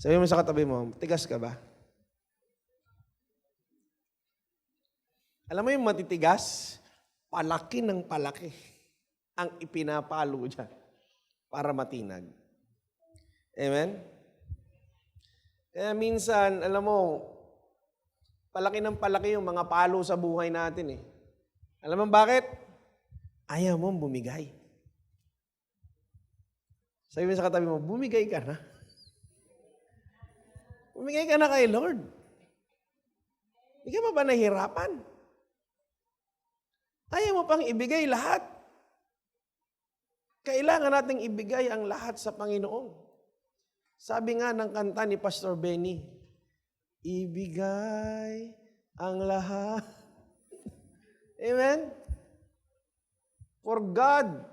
Sabi mo sa katabi mo, tigas ka ba? Alam mo yung matitigas, palaki ng palaki ang ipinapalo dyan para matinag. Amen? Kaya minsan, alam mo, palaki ng palaki yung mga palo sa buhay natin eh. Alam mo bakit? Ayaw mong bumigay. Sabi mo sa katabi mo, bumigay ka na. Bumigay ka na kay Lord. Hindi ka ba nahihirapan? Ayaw mo pang ibigay lahat. Kailangan nating ibigay ang lahat sa Panginoon. Sabi nga ng kanta ni Pastor Benny, ibigay ang lahat. Amen? For God,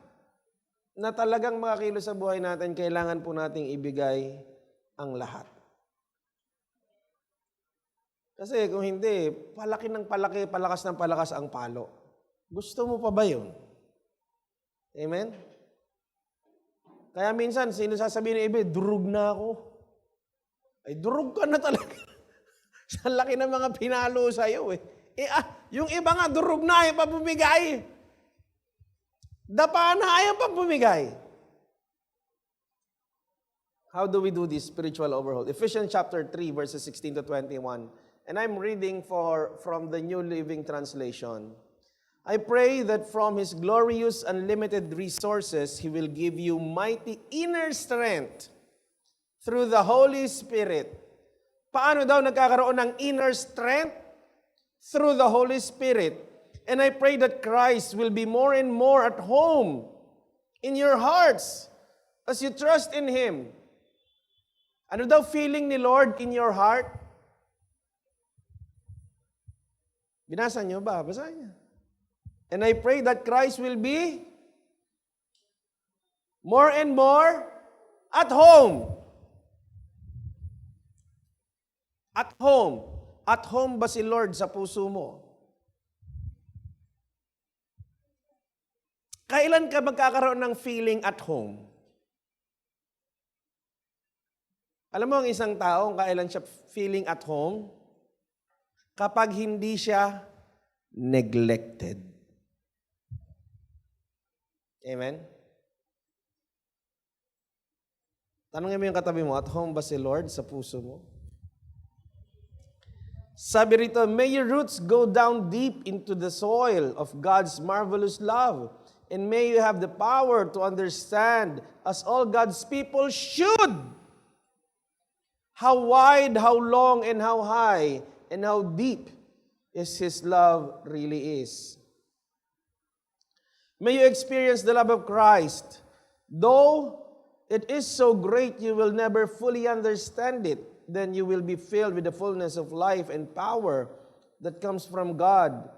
na talagang makakilos sa buhay natin, kailangan po nating ibigay ang lahat. Kasi kung hindi, palaki ng palaki, palakas ng palakas ang palo. Gusto mo pa ba yun? Amen? Kaya minsan, sino sasabihin ng iba, durug na ako. Ay, durug ka na talaga. Sa laki ng mga pinalo sa'yo eh. Yung iba nga, durug na, ayaw pa bumigay. Dapa na, ayaw pa bumigay. How do we do this spiritual overhaul? Ephesians chapter 3, verses 16 to 21. And I'm reading from the New Living Translation. I pray that from His glorious unlimited resources, He will give you mighty inner strength through the Holy Spirit. Paano daw nagkakaroon ng inner strength? Through the Holy Spirit. And I pray that Christ will be more and more at home in your hearts as you trust in Him. Ano daw feeling ni Lord in your heart? Binasa niyo ba? Basahin niyo. And I pray that Christ will be more and more at home. At home. At home ba si Lord sa puso mo? Kailan ka magkakaroon ng feeling at home? Alam mo ang isang tao, kailan siya feeling at home? Kapag hindi siya neglected. Amen? Tanungin mo yung katabi mo, at home ba si Lord sa puso mo? Sabi rito, may your roots go down deep into the soil of God's marvelous love, and may you have the power to understand, as all God's people should, how wide, how long, and how high, and how deep is His love really is. May you experience the love of Christ. Though it is so great you will never fully understand it, then you will be filled with the fullness of life and power that comes from God.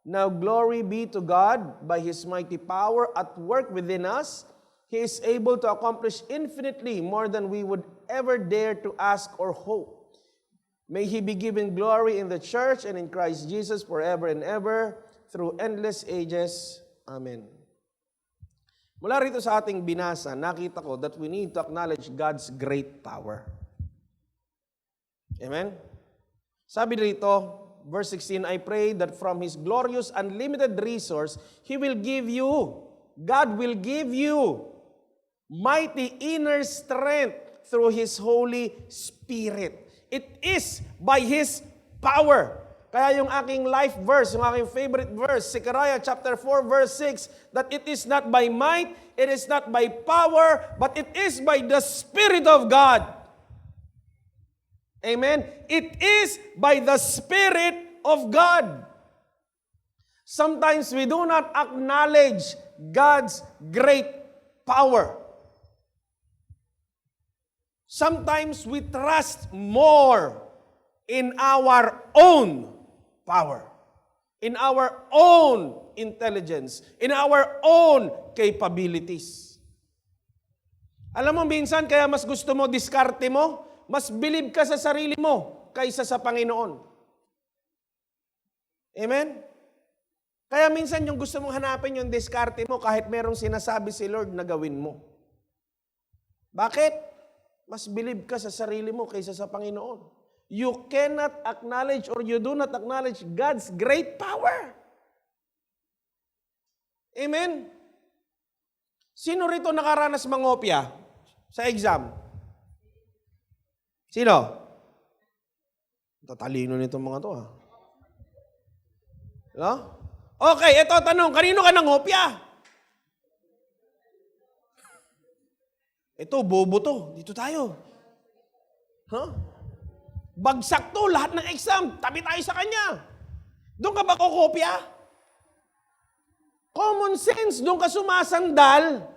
Now glory be to God by His mighty power at work within us. He is able to accomplish infinitely more than we would ever dare to ask or hope. May He be given glory in the church and in Christ Jesus forever and ever, through endless ages. Amen. Mula rito sa ating binasa, nakita ko that we need to acknowledge God's great power. Amen? Sabi dito, verse 16, I pray that from His glorious unlimited resource, He will give you, God will give you, mighty inner strength through His Holy Spirit. It is by His power. Kaya yung aking life verse, yung aking favorite verse, Zechariah chapter 4 verse 6, that it is not by might, it is not by power, but it is by the Spirit of God. Amen? It is by the Spirit of God. Sometimes we do not acknowledge God's great power. Sometimes we trust more in our own power, in our own intelligence, in our own capabilities. Alam mo, minsan kaya mas gusto mo diskarte mo, mas believe ka sa sarili mo kaysa sa Panginoon. Amen? Kaya minsan yung gusto mong hanapin yung diskarte mo kahit merong sinasabi si Lord na gawin mo. Bakit? Mas believe ka sa sarili mo kaysa sa Panginoon. You cannot acknowledge or you do not acknowledge God's great power. Amen? Sino rito nakaranas mangopya sa exam? Sino? Tatalino nitong mga to, ha? No? Okay, ito tanong, kanino ka nangopya? Ito, bobo to. Dito tayo. Huh? Bagsak to, lahat ng exam. Tabi tayo sa kanya. Doon ka ba kukopya? Common sense, doon ka sumasandal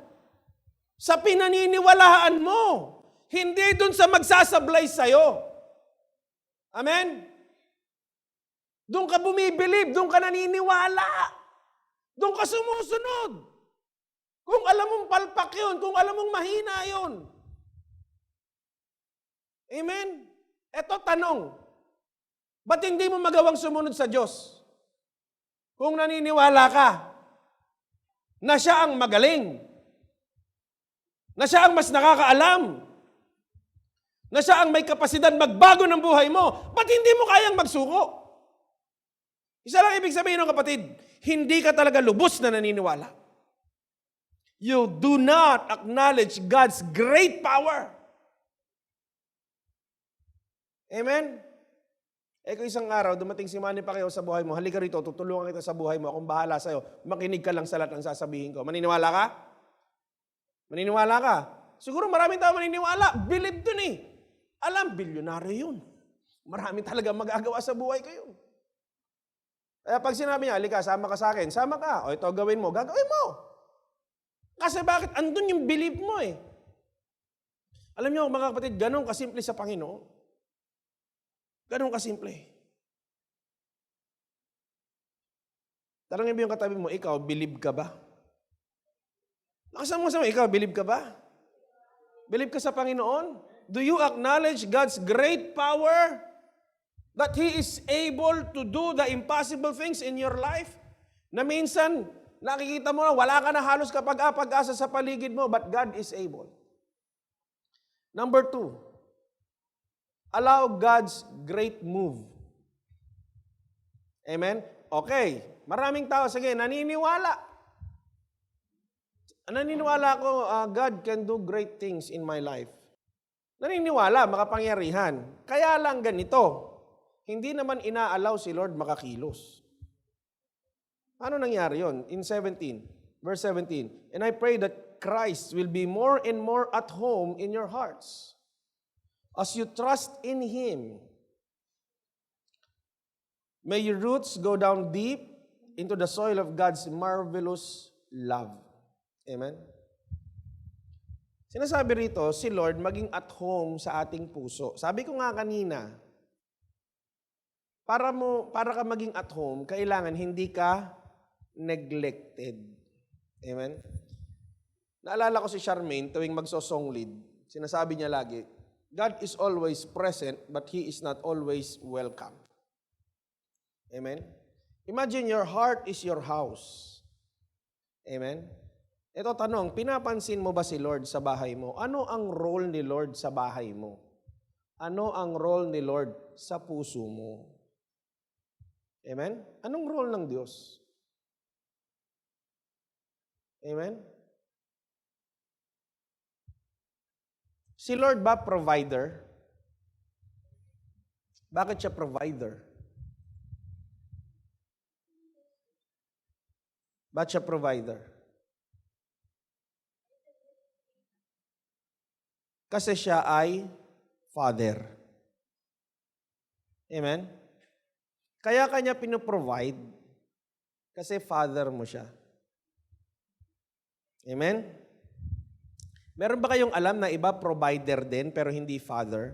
sa pinaniniwalaan mo. Hindi doon sa magsasablay sa'yo. Amen? Doon ka bumibilib, doon ka naniniwala. Doon ka sumusunod. Kung alam mong palpak yun, kung alam mong mahina yun. Amen? Eto tanong, ba't hindi mo magawang sumunod sa Diyos? Kung naniniwala ka na siya ang magaling, na siya ang mas nakakaalam, na siya ang may kapasidad magbago ng buhay mo, ba't hindi mo kayang magsuko? Isa lang ibig sabihin ng kapatid, hindi ka talaga lubos na naniniwala. You do not acknowledge God's great power. Amen? Kung isang araw, dumating si Manny Pacquiao sa buhay mo, halika rito, tutulungan kita sa buhay mo, akong bahala sa'yo, makinig ka lang sa lahat ng sasabihin ko. Maniniwala ka? Maniniwala ka? Siguro maraming tao maniniwala. Believe dun eh. Alam, bilyonaryo yun. Marami talaga magagawa sa buhay ko yun. Kaya pag sinabi niya, halika, sama ka sa akin, sama ka. O ito, gawin mo. Gagawin mo. Kasi bakit? Andun yung belief mo eh. Alam niyo, mga kapatid, ganun kasimple sa Panginoon. Ganun kasimple. Tanongin mo yung katabi mo, ikaw, believe ka ba? Nakasan mo sa ikaw, believe ka ba? Believe ka sa Panginoon? Do you acknowledge God's great power? That He is able to do the impossible things in your life? Na minsan, nakikita mo na, wala ka na halos kapag pag-asa sa paligid mo, but God is able. Number 2, allow God's great move. Amen? Okay, maraming tao, sige, naniniwala. Naniniwala ako, God can do great things in my life. Naniniwala, makapangyarihan. Kaya lang ganito, hindi naman inaalaw si Lord makakilos. Ano nangyari yon? In 17, verse 17, and I pray that Christ will be more and more at home in your hearts as you trust in Him. May your roots go down deep into the soil of God's marvelous love. Amen? Sinasabi rito, si Lord maging at home sa ating puso. Sabi ko nga kanina, para ka maging at home, kailangan hindi ka neglected. Amen? Naalala ko si Charmaine tuwing magso-song lead. Sinasabi niya lagi, God is always present, but He is not always welcome. Amen? Imagine your heart is your house. Amen? Ito tanong, pinapansin mo ba si Lord sa bahay mo? Ano ang role ni Lord sa bahay mo? Ano ang role ni Lord sa puso mo? Amen? Anong role ng Diyos? Amen? Si Lord ba provider? Bakit siya provider? Bakit siya provider? Kasi siya ay Father. Amen? Kaya kanya pinoprovide kasi Father mo siya. Amen? Meron ba kayong alam na iba provider din pero hindi Father?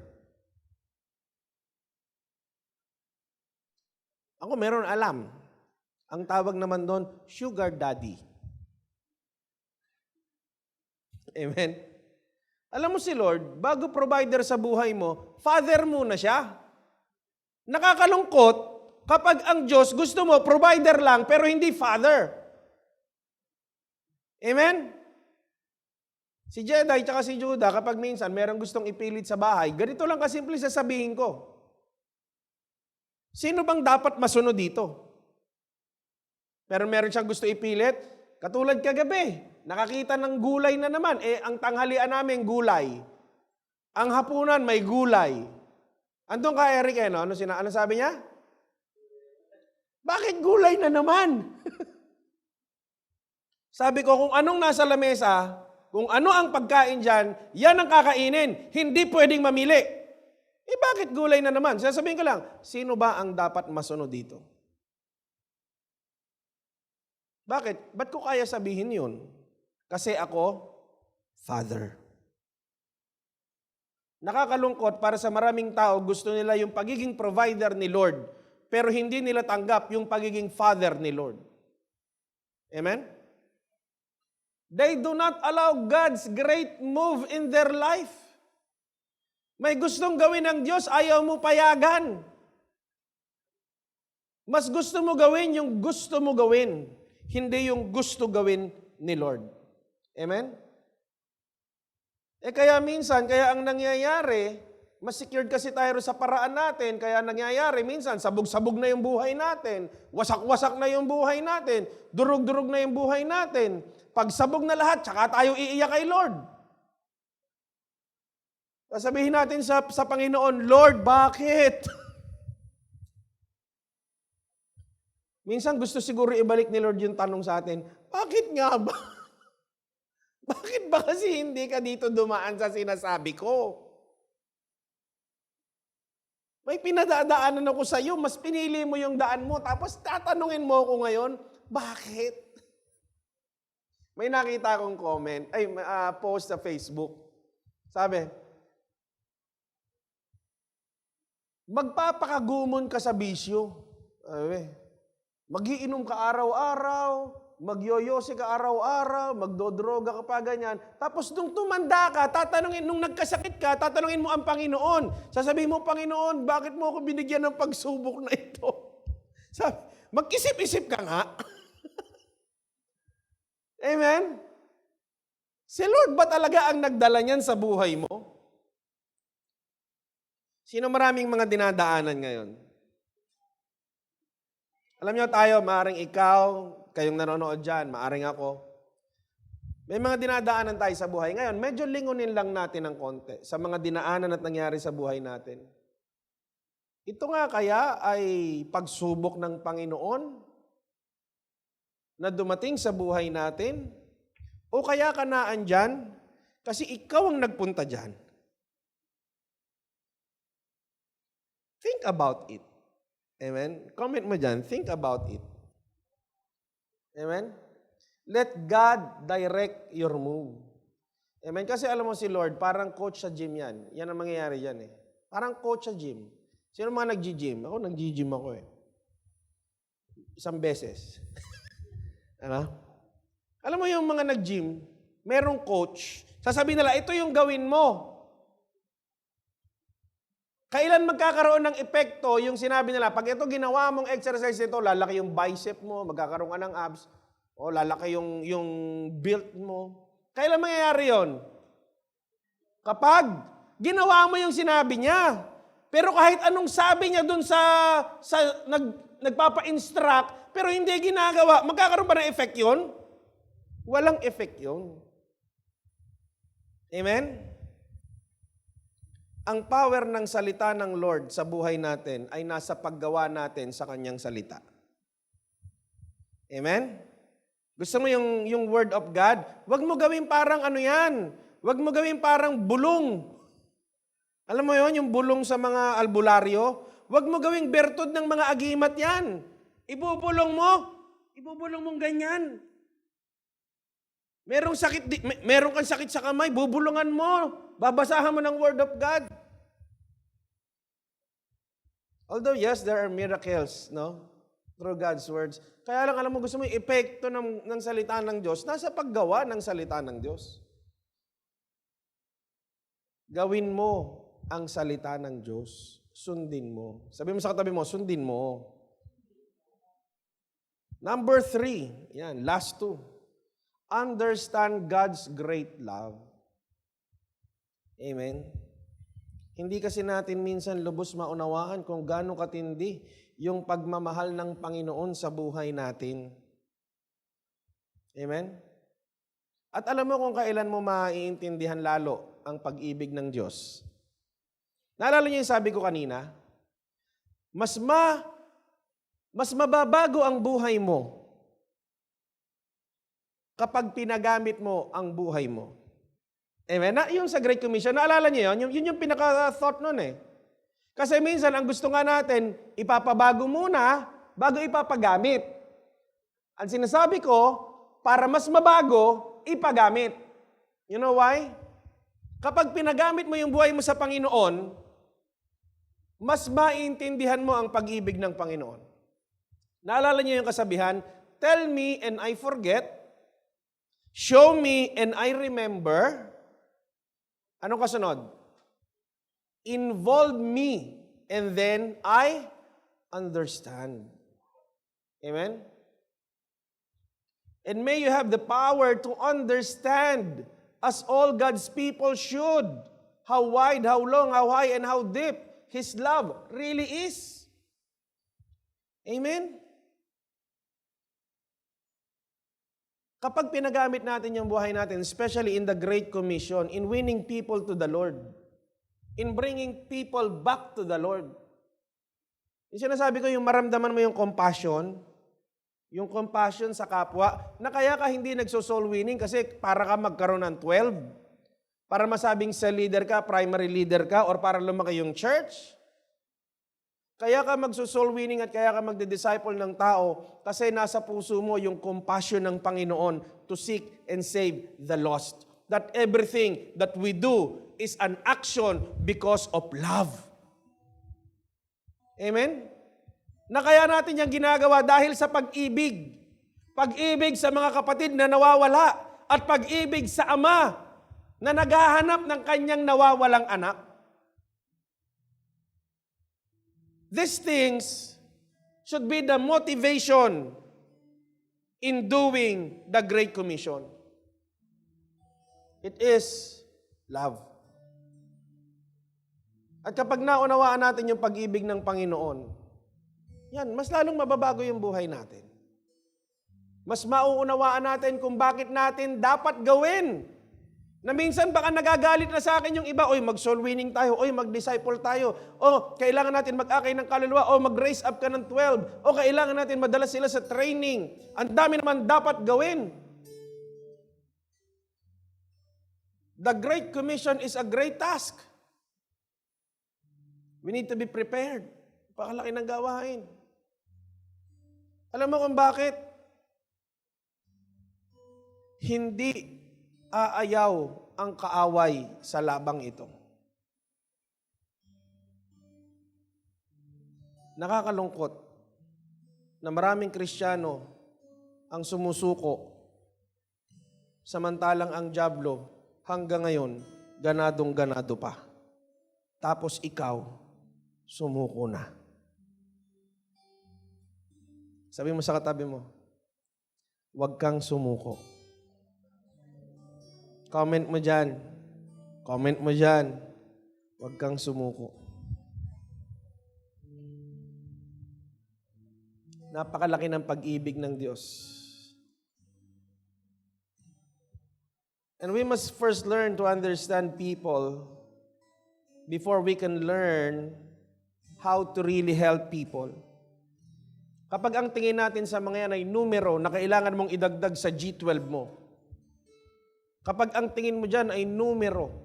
Ako meron alam. Ang tawag naman doon, Sugar Daddy. Amen? Alam mo si Lord, bago provider sa buhay mo, Father muna siya. Nakakalungkot kapag ang Diyos gusto mo, provider lang, pero hindi Father. Amen? Si Jedi at si Judah, kapag minsan merong gustong ipilit sa bahay, ganito lang kasimple sasabihin ko. Sino bang dapat masunod dito? Pero meron siyang gusto ipilit, katulad kagabi, nakakita ng gulay na naman. Ang tanghalian namin, gulay. Ang hapunan, may gulay. Andun ka, Eric, no? Ano sabi niya? Bakit gulay na naman? Sabi ko, kung anong nasa lamesa, kung ano ang pagkain dyan, yan ang kakainin. Hindi pwedeng mamili. Bakit gulay na naman? Sasabihin ko lang, sino ba ang dapat masunod dito? Bakit? Ba't ko kaya sabihin yun? Kasi ako, Father. Nakakalungkot para sa maraming tao, gusto nila yung pagiging provider ni Lord, pero hindi nila tanggap yung pagiging Father ni Lord. Amen? They do not allow God's great move in their life. May gustong gawin ng Diyos, ayaw mo payagan. Mas gusto mo gawin yung gusto mo gawin, hindi yung gusto gawin ni Lord. Amen? Kaya minsan, kaya ang nangyayari, mas secured kasi tayo sa paraan natin, kaya nangyayari minsan, sabog-sabog na yung buhay natin, wasak-wasak na yung buhay natin, durug-durug na yung buhay natin. Pag sabog na lahat, tsaka tayo iiyak kay Lord. Sasabihin natin sa Panginoon, Lord, bakit? Minsan gusto siguro ibalik ni Lord yung tanong sa atin, bakit nga ba? Bakit ba kasi hindi ka dito dumaan sa sinasabi ko? May pinadadaanan ako sa iyo, mas pinili mo yung daan mo, tapos tatanungin mo ako ngayon, bakit? May nakita akong comment, post sa Facebook. Sabi, magpapakagumon ka sa bisyo. Magiinom ka araw-araw, magyoyose ka araw-araw, magdodroga ka pa ganyan. Tapos nung tumanda ka, nung nagkasakit ka, tatanungin mo ang Panginoon. Sasabihin mo, Panginoon, bakit mo ako binigyan ng pagsubok na ito? Sabi, magkisip-isip ka nga. Amen? Si Lord ba talaga ang nagdala niyan sa buhay mo? Sino maraming mga dinadaanan ngayon? Alam niyo tayo, maaring ikaw, kayong nanonood dyan, maaring ako. May mga dinadaanan tayo sa buhay. Ngayon, medyo lingunin lang natin ng konti sa mga dinaanan at nangyari sa buhay natin. Ito nga kaya ay pagsubok ng Panginoon na dumating sa buhay natin? O kaya ka na andyan kasi ikaw ang nagpunta dyan? Think about it. Amen? Comment mo dyan, think about it. Amen? Let God direct your move. Amen? Kasi alam mo si Lord, parang coach sa gym yan. Yan ang mangyayari dyan eh. Parang coach sa gym. Sino mga nag-gym? Ako, nag-gym ako eh. Isang beses. Ano? Alam mo yung mga nag-gym, merong coach, sasabihin nila, ito yung gawin mo. Kailan magkakaroon ng epekto yung sinabi nila, pag ito ginawa mong exercise ito, lalaki yung bicep mo, magkakaroon ka ng abs, o lalaki yung build mo. Kailan mangyayari yon? Kapag ginawa mo yung sinabi niya. Pero kahit anong sabi niya dun sa nagpapa-instruct, pero hindi ginagawa, magkakaroon ba ng effect yun? Walang effect yun. Amen? Ang power ng salita ng Lord sa buhay natin ay nasa paggawa natin sa kanyang salita. Amen? Gusto mo yung word of God? Huwag mo gawin parang ano yan. Huwag mo gawin parang bulong. Alam mo yon, yung bulong sa mga albularyo? Huwag mo gawing bertod ng mga agimat yan. Ibubulong mo. Ibubulong mong ganyan. Meron kang sakit sa kamay, bubulungan mo. Babasahan mo ng Word of God. Although yes, there are miracles, no? Through God's words. Kaya lang, alam mo, gusto mo yung epekto ng salita ng Diyos, nasa paggawa ng salita ng Diyos. Gawin mo ang salita ng Diyos. Sundin mo. Sabi mo sa katabi mo, sundin mo. Number 3, yan, last 2. Understand God's great love. Amen? Hindi kasi natin minsan lubos maunawaan kung gaano katindi yung pagmamahal ng Panginoon sa buhay natin. Amen? At alam mo kung kailan mo maiintindihan lalo ang pag-ibig ng Diyos. Naalala niyo yung sabi ko kanina? Mas mababago ang buhay mo kapag pinagamit mo ang buhay mo. Amen? Yung sa Great Commission, naalala niyo yun? Yun yung pinaka-thought nun eh. Kasi minsan, ang gusto nga natin, ipapabago muna bago ipapagamit. Ang sinasabi ko, para mas mabago, ipagamit. You know why? Kapag pinagamit mo yung buhay mo sa Panginoon, mas maiintindihan mo ang pag-ibig ng Panginoon. Naalala niyo yung kasabihan, tell me and I forget, show me and I remember. Anong kasunod? Involve me and then I understand. Amen? And may you have the power to understand as all God's people should. How wide, how long, how high, and how deep His love really is. Amen? Kapag pinagamit natin yung buhay natin, especially in the Great Commission, in winning people to the Lord, in bringing people back to the Lord. Yung sinasabi ko, yung maramdaman mo yung compassion sa kapwa, na kaya ka hindi nagso-soul winning kasi para ka magkaroon ng 12, para masabing sa leader ka, primary leader ka, or para lumaki yung church. Kaya ka magso-soul winning at kaya ka magdi-disciple ng tao kasi nasa puso mo yung compassion ng Panginoon to seek and save the lost. That everything that we do is an action because of love. Amen? Na kaya natin yung ginagawa dahil sa pag-ibig. Pag-ibig sa mga kapatid na nawawala at pag-ibig sa ama na naghahanap ng kanyang nawawalang anak. These things should be the motivation in doing the Great Commission. It is love. At kapag naunawaan natin yung pag-ibig ng Panginoon, yan, mas lalong mababago yung buhay natin. Mas mauunawaan natin kung bakit natin dapat gawin. Na minsan baka nagagalit na sa akin yung iba, oy, mag-soul winning tayo, oy, mag-disciple tayo, o kailangan natin mag-akay ng kaluluwa, o mag-raise up ka ng 12, o kailangan natin madala sila sa training. Ang dami naman dapat gawin. The Great Commission is a great task. We need to be prepared. Pakalaki ng gawain. Alam mo kung bakit? Hindi aayaw ang kaaway sa labang ito. Nakakalungkot na maraming Kristiyano ang sumusuko, samantalang ang dyablo hanggang ngayon ganadong-ganado pa. Tapos ikaw, sumuko na. Sabi mo sa katabi mo, huwag kang sumuko. Comment mo dyan. Comment mo dyan. Huwag kang sumuko. Napakalaki ng pag-ibig ng Diyos. And we must first learn to understand people before we can learn how to really help people. Kapag ang tingin natin sa mga yan ay numero na kailangan mong idagdag sa G12 mo, kapag ang tingin mo dyan ay numero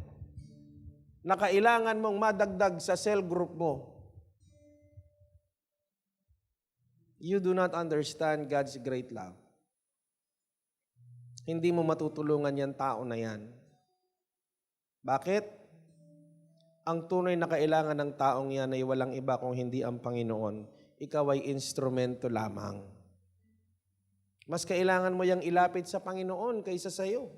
na kailangan mong madagdag sa cell group mo, you do not understand God's great love. Hindi mo matutulungan yan tao na yan. Bakit? Ang tunay na kailangan ng taong yan ay walang iba kung hindi ang Panginoon. Ikaw ay instrumento lamang. Mas kailangan mo yang ilapit sa Panginoon kaysa sa iyo.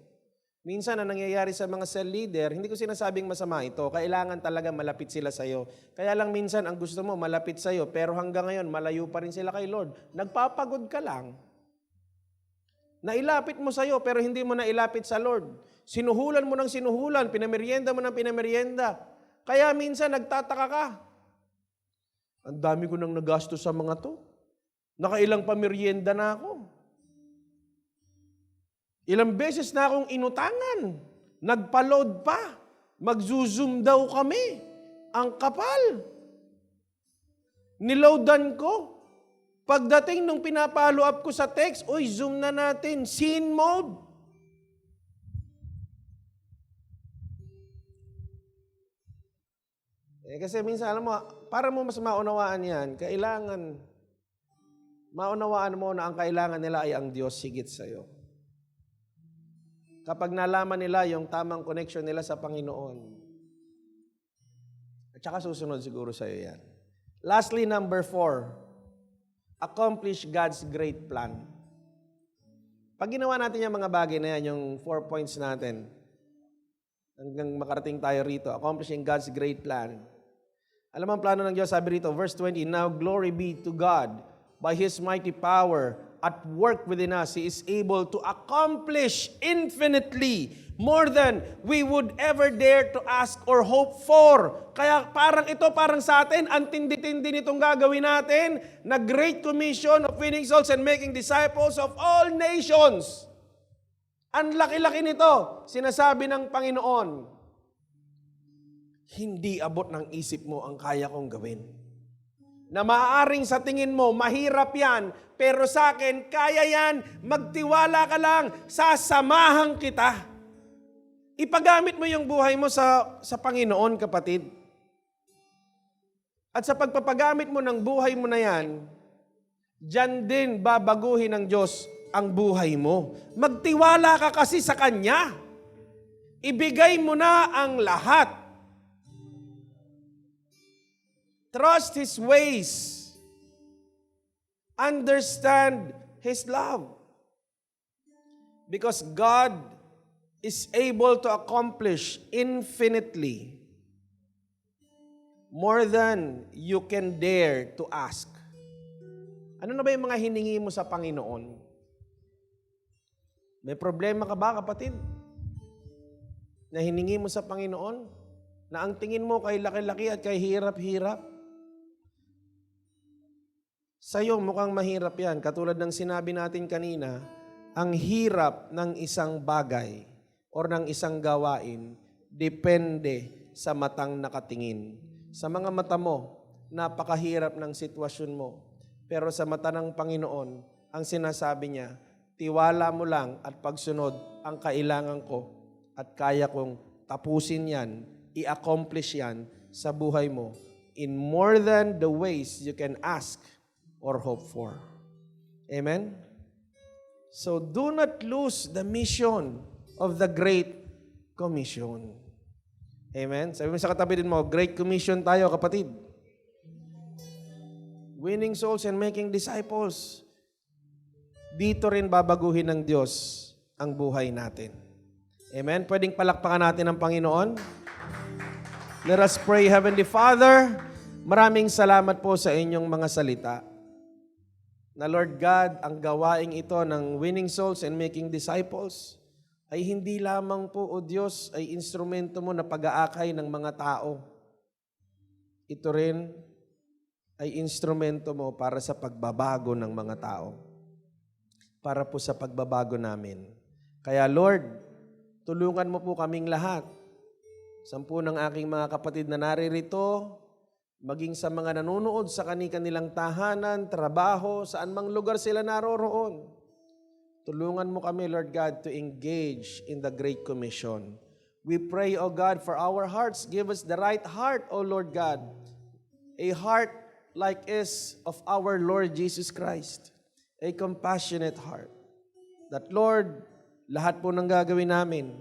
Minsan, ang nangyayari sa mga cell leader, hindi ko sinasabing masama ito, kailangan talaga malapit sila sa iyo. Kaya lang minsan, ang gusto mo malapit sa iyo, pero hanggang ngayon, malayo pa rin sila kay Lord. Nagpapagod ka lang. Nailapit mo sa iyo, pero hindi mo nailapit sa Lord. Sinuhulan mo ng sinuhulan, pinamerienda mo ng pinamerienda. Kaya minsan, nagtataka ka. Ang dami ko nang nagasto sa mga to. Nakailang pamerienda na ako. Ilang beses na akong inutangan. Nagpa-load pa. Mag-zoom daw kami. Ang kapal. Niloadan ko. Pagdating nung pinapalo up ko sa text, oy, zoom na natin. Scene mode. Kasi minsan, alam mo, para mo mas maunawaan yan, kailangan maunawaan mo na ang kailangan nila ay ang Diyos higit sa iyo. Kapag nalaman nila yung tamang connection nila sa Panginoon. At saka susunod siguro sa iyo yan. Lastly, number 4, accomplish God's great plan. Pag ginawa natin yung mga bagay na yan, yung 4 points natin, hanggang makarating tayo rito, accomplishing God's great plan. Alam mo ang plano ng Diyos, sabi rito, verse 20, now glory be to God, by His mighty power, at work within us, He is able to accomplish infinitely more than we would ever dare to ask or hope for. Kaya parang sa atin, ang tindi-tindi nitong gagawin natin, na Great Commission of winning souls and making disciples of all nations. Ang laki-laki nito, sinasabi ng Panginoon. hindi abot ng isip mo ang kaya kong gawin. Na maaaring sa tingin mo, mahirap yan, pero sa akin, kaya yan, magtiwala ka lang, sasamahan kita. Ipagamit mo yung buhay mo sa Panginoon, kapatid. At sa pagpapagamit mo ng buhay mo na yan, diyan din babaguhin ng Diyos ang buhay mo. Magtiwala ka kasi sa Kanya. Ibigay mo na ang lahat. Trust His ways. Understand His love. Because God is able to accomplish infinitely more than you can dare to ask. Ano na ba yung mga hiningi mo sa Panginoon? May problema ka ba, kapatid? Na hiningi mo sa Panginoon? Na ang tingin mo kay laki-laki at kay hirap-hirap? Sa'yo mukhang mahirap yan. Katulad ng sinabi natin kanina, ang hirap ng isang bagay o ng isang gawain depende sa matang nakatingin. Sa mga mata mo, napakahirap ng sitwasyon mo. Pero sa mata ng Panginoon, ang sinasabi niya, tiwala mo lang at pagsunod ang kailangan ko at kaya kong tapusin yan, i-accomplish yan sa buhay mo in more than the ways you can ask or hope for. Amen? So do not lose the mission of the Great Commission. Amen? Sabi mo sa katabi din mo, Great Commission tayo, kapatid. Winning souls and making disciples. Dito rin babaguhin ng Diyos ang buhay natin. Amen? Pwedeng palakpakan natin ang Panginoon. Let us pray. Heavenly Father, maraming salamat po sa inyong mga salita. Na Lord God, ang gawaing ito ng winning souls and making disciples ay hindi lamang po, O Diyos, ay instrumento mo na pag-aakay ng mga tao. Ito rin ay instrumento mo para sa pagbabago ng mga tao. Para po sa pagbabago namin. Kaya Lord, tulungan mo po kaming lahat. 10 ng aking mga kapatid na naririto, maging sa mga nanonood sa kanilang tahanan, trabaho, saan mang lugar sila naroroon. Tulungan mo kami, Lord God, to engage in the Great Commission. We pray, O God, for our hearts. Give us the right heart, O Lord God. A heart like is of our Lord Jesus Christ. A compassionate heart. That, Lord, lahat po ng gagawin namin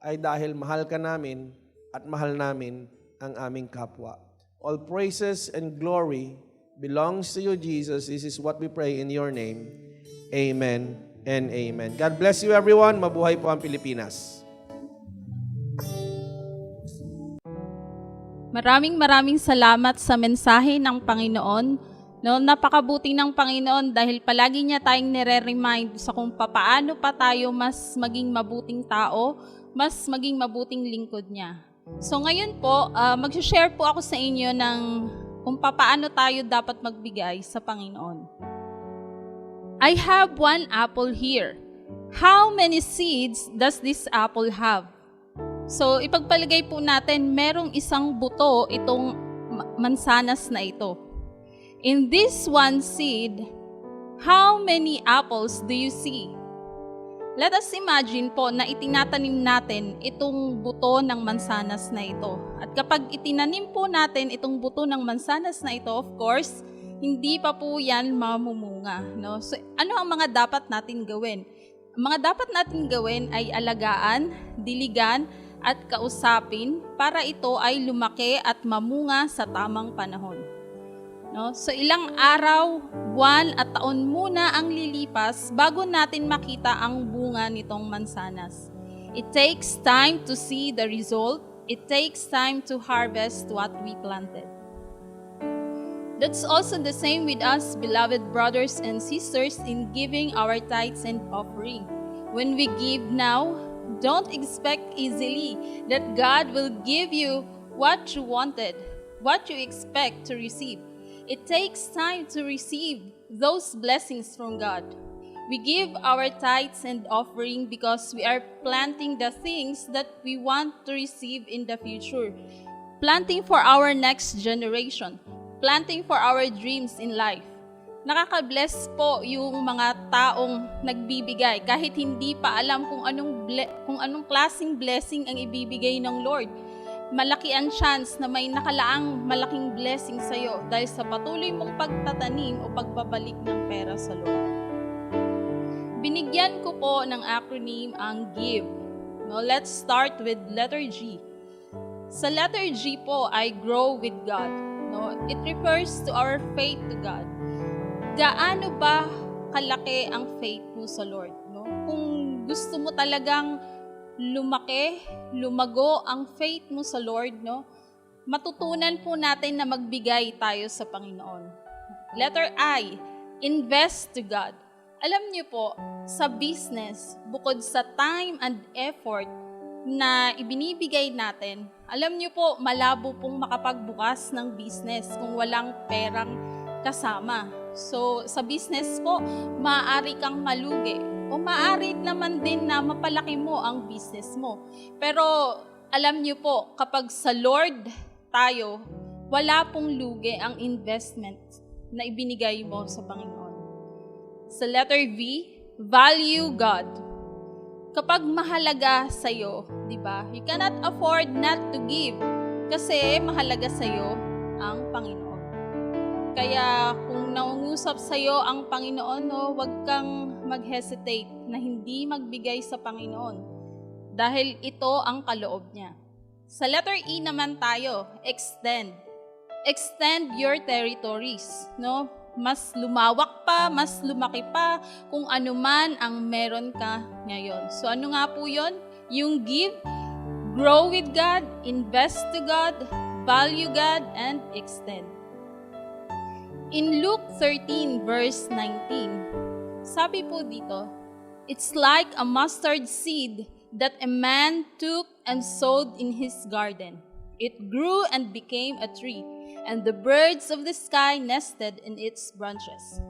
ay dahil mahal ka namin at mahal namin ang aming kapwa. All praises and glory belongs to you, Jesus. This is what we pray in your name. Amen and amen. God bless you, everyone. Mabuhay po ang Pilipinas. Maraming salamat sa mensahe ng Panginoon. No, napakabuti ng Panginoon dahil palagi niya tayong nire-remind sa kung papaano pa tayo mas maging mabuting tao, mas maging mabuting lingkod niya. So ngayon po, mag-share po ako sa inyo ng kung papaano tayo dapat magbigay sa Panginoon. I have one apple here. How many seeds does this apple have? So ipagpalagay po natin, merong isang buto itong mansanas na ito. In this one seed, how many apples do you see? Let us imagine po na itinatanim natin itong buto ng mansanas na ito. At kapag itinanim po natin itong buto ng mansanas na ito, of course, hindi pa po yan mamumunga. No? So, ano ang mga dapat natin gawin? Ang mga dapat natin gawin ay alagaan, diligan, at kausapin para ito ay lumaki at mamunga sa tamang panahon. No? So ilang araw, buwan at taon muna ang lilipas bago natin makita ang bunga nitong mansanas. It takes time to see the result. It takes time to harvest what we planted. That's also the same with us, beloved brothers and sisters, in giving our tithes and offering. When we give now, don't expect easily that God will give you what you wanted, what you expect to receive. It takes time to receive those blessings from God. We give our tithes and offering because we are planting the things that we want to receive in the future. planting for our next generation, planting for our dreams in life. Nakaka-bless po yung mga taong nagbibigay kahit hindi pa alam kung anong klaseng blessing ang ibibigay ng Lord. Malaki ang chance na may nakalaang malaking blessing sa iyo dahil sa patuloy mong pagtatanim o pagbabalik ng pera sa Lord. Binigyan ko po ng acronym ang GIVE. No, let's start with letter G. Sa letter G po ay grow with God. No, it refers to our faith to God. Gaano ba kalaki ang faith mo sa Lord? No? Kung gusto mo talagang lumaki, lumago ang faith mo sa Lord, no? Matutunan po natin na magbigay tayo sa Panginoon. Letter I, invest to God. Alam niyo po, sa business, bukod sa time and effort na ibinibigay natin, alam niyo po, malabo pong makapagbukas ng business kung walang perang kasama. So, sa business po, maaari kang malugi. O maaari naman din na mapalaki mo ang business mo. Pero, alam niyo po, kapag sa Lord tayo, wala pong lugi ang investment na ibinigay mo sa Panginoon. Sa letter V, value God. Kapag mahalaga sa'yo, di ba? You cannot afford not to give kasi mahalaga sa'yo ang Panginoon. Kaya kung naungusap sa'yo ang Panginoon, no, huwag kang mag-hesitate na hindi magbigay sa Panginoon dahil ito ang kaloob niya. Sa letter E naman tayo, extend. Extend your territories, no? Mas lumawak pa, mas lumaki pa kung ano man ang meron ka ngayon. So ano nga po yun? Yung give, grow with God, invest to God, value God, and extend. In Luke 13 verse 19, sabi po dito, it's like a mustard seed that a man took and sowed in his garden. It grew and became a tree, and the birds of the sky nested in its branches.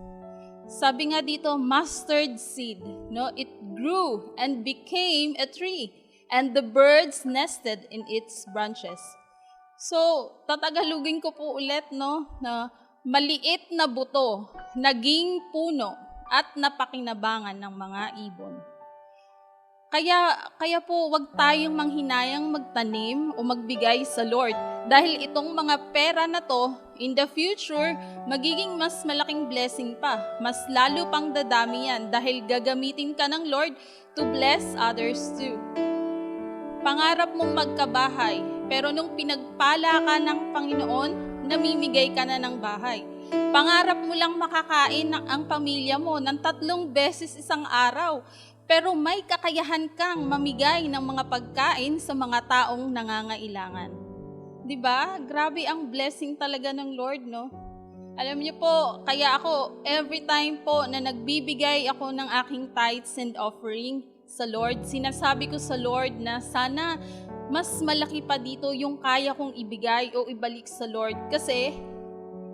Sabi nga dito, mustard seed, no? It grew and became a tree, and the birds nested in its branches. So, tatagalugin ko po ulit, no, na maliit na buto, naging puno, at napakinabangan ng mga ibon. Kaya po, wag tayong manghinayang magtanim o magbigay sa Lord. Dahil itong mga pera na to, in the future, magiging mas malaking blessing pa. Mas lalo pang dadami yan dahil gagamitin ka ng Lord to bless others too. Pangarap mong magkabahay, pero nung pinagpala ka ng Panginoon, namimigay ka na ng bahay. Pangarap mo lang makakain ang pamilya mo ng 3 beses isang araw, pero may kakayahan kang mamigay ng mga pagkain sa mga taong nangangailangan. 'Di ba? Grabe ang blessing talaga ng Lord, no? Alam niyo po, kaya ako every time po na nagbibigay ako ng aking tithes and offering sa Lord, sinasabi ko sa Lord na sana mas malaki pa dito yung kaya kong ibigay o ibalik sa Lord kasi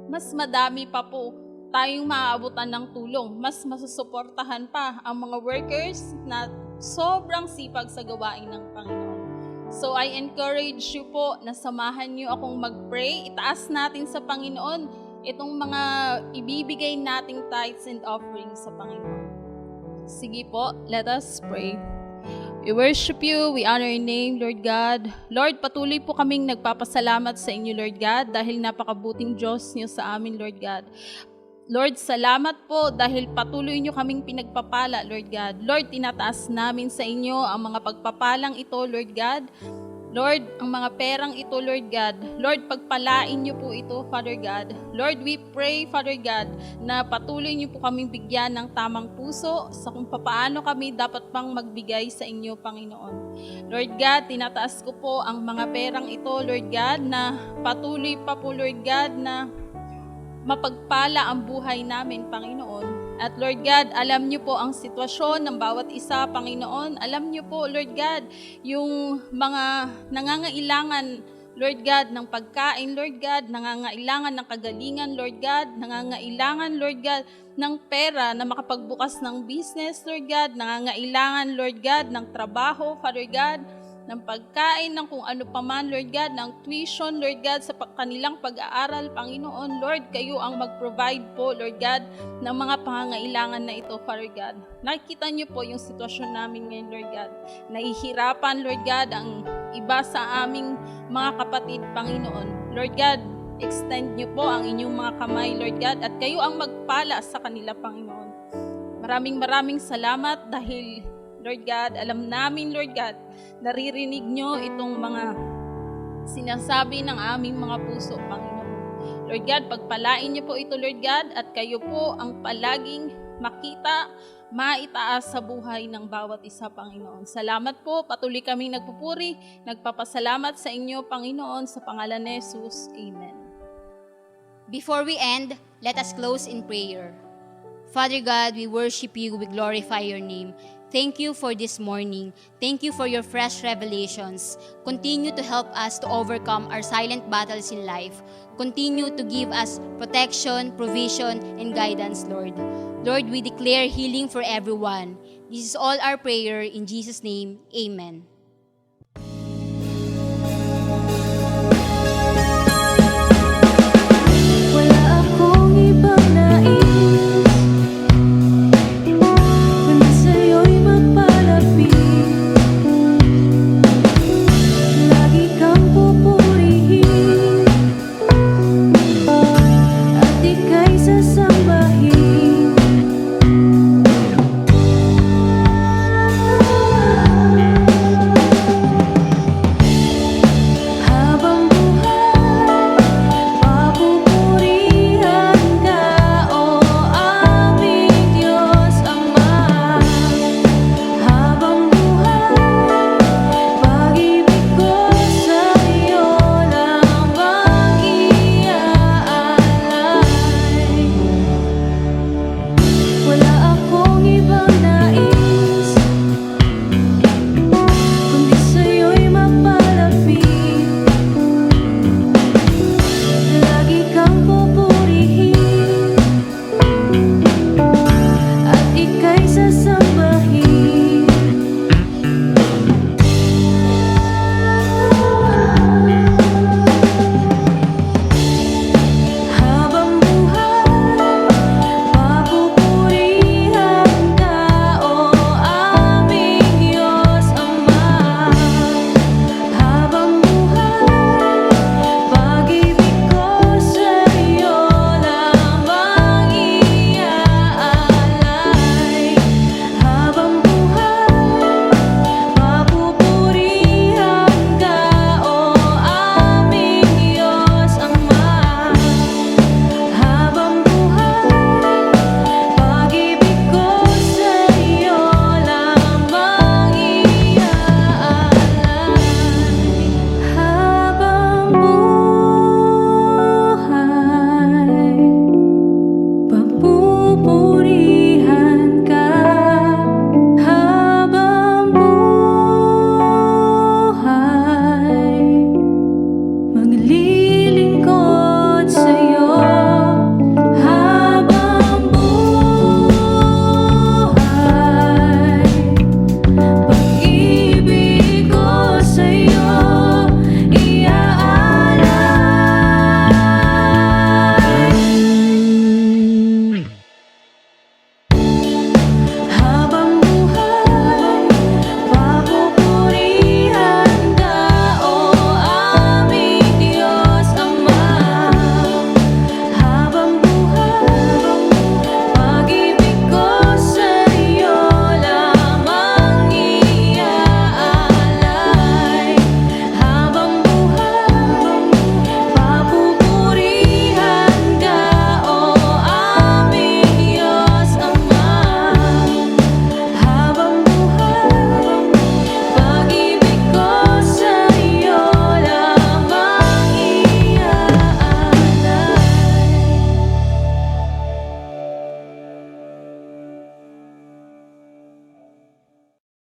mas madami pa po tayong maaabutan ng tulong. Mas masusuportahan pa ang mga workers na sobrang sipag sa gawain ng Panginoon. So I encourage you po na samahan niyo akong mag-pray. Itaas natin sa Panginoon itong mga ibibigay nating tithes and offerings sa Panginoon. Sige po, let us pray. We worship you, we honor your name, Lord God. Lord, patuloy po kaming nagpapasalamat sa inyo, Lord God, dahil napakabuting Diyos niyo sa amin, Lord God. Lord, salamat po dahil patuloy niyo kaming pinagpapala, Lord God. Lord, tinataas namin sa inyo ang mga pagpapalang ito, Lord God. Lord, ang mga perang ito, Lord God. Lord, pagpalain niyo po ito, Father God. Lord, we pray, Father God, na patuloy niyo po kaming bigyan ng tamang puso sa kung paano kami dapat pang magbigay sa inyo, Panginoon. Lord God, tinataas ko po ang mga perang ito, Lord God, na patuloy pa po, Lord God, na mapagpala ang buhay namin, Panginoon. At Lord God, alam niyo po ang sitwasyon ng bawat isa, Panginoon. Alam niyo po, Lord God, yung mga nangangailangan, Lord God, ng pagkain, Lord God, nangangailangan ng kagalingan, Lord God, nangangailangan, Lord God, ng pera na makapagbukas ng business, Lord God, nangangailangan, Lord God, ng trabaho, Father God. ng pagkain, ng kung ano pa man, Lord God, ng tuition, Lord God, sa kanilang pag-aaral, Panginoon. Lord, kayo ang mag-provide po, Lord God, ng mga pangangailangan na ito, Father God. Nakikita niyo po yung sitwasyon namin ngayon, Lord God. Nahihirapan, Lord God, ang iba sa aming mga kapatid, Panginoon. Lord God, extend niyo po ang inyong mga kamay, Lord God, at kayo ang magpala sa kanila, Panginoon. Maraming salamat dahil, Lord God, alam namin, Lord God, naririnig nyo itong mga sinasabi ng aming mga puso, Panginoon. Lord God, pagpalain niyo po ito, Lord God, at kayo po ang palaging makita, maitaas sa buhay ng bawat isa, Panginoon. Salamat po, patuloy kaming nagpupuri, nagpapasalamat sa inyo, Panginoon, sa pangalan ni Jesus. Amen. Before we end, let us close in prayer. Father God, we worship you, we glorify your name. Thank you for this morning. Thank you for your fresh revelations. Continue to help us to overcome our silent battles in life. Continue to give us protection, provision, and guidance, Lord. Lord, we declare healing for everyone. This is all our prayer in Jesus' name. Amen.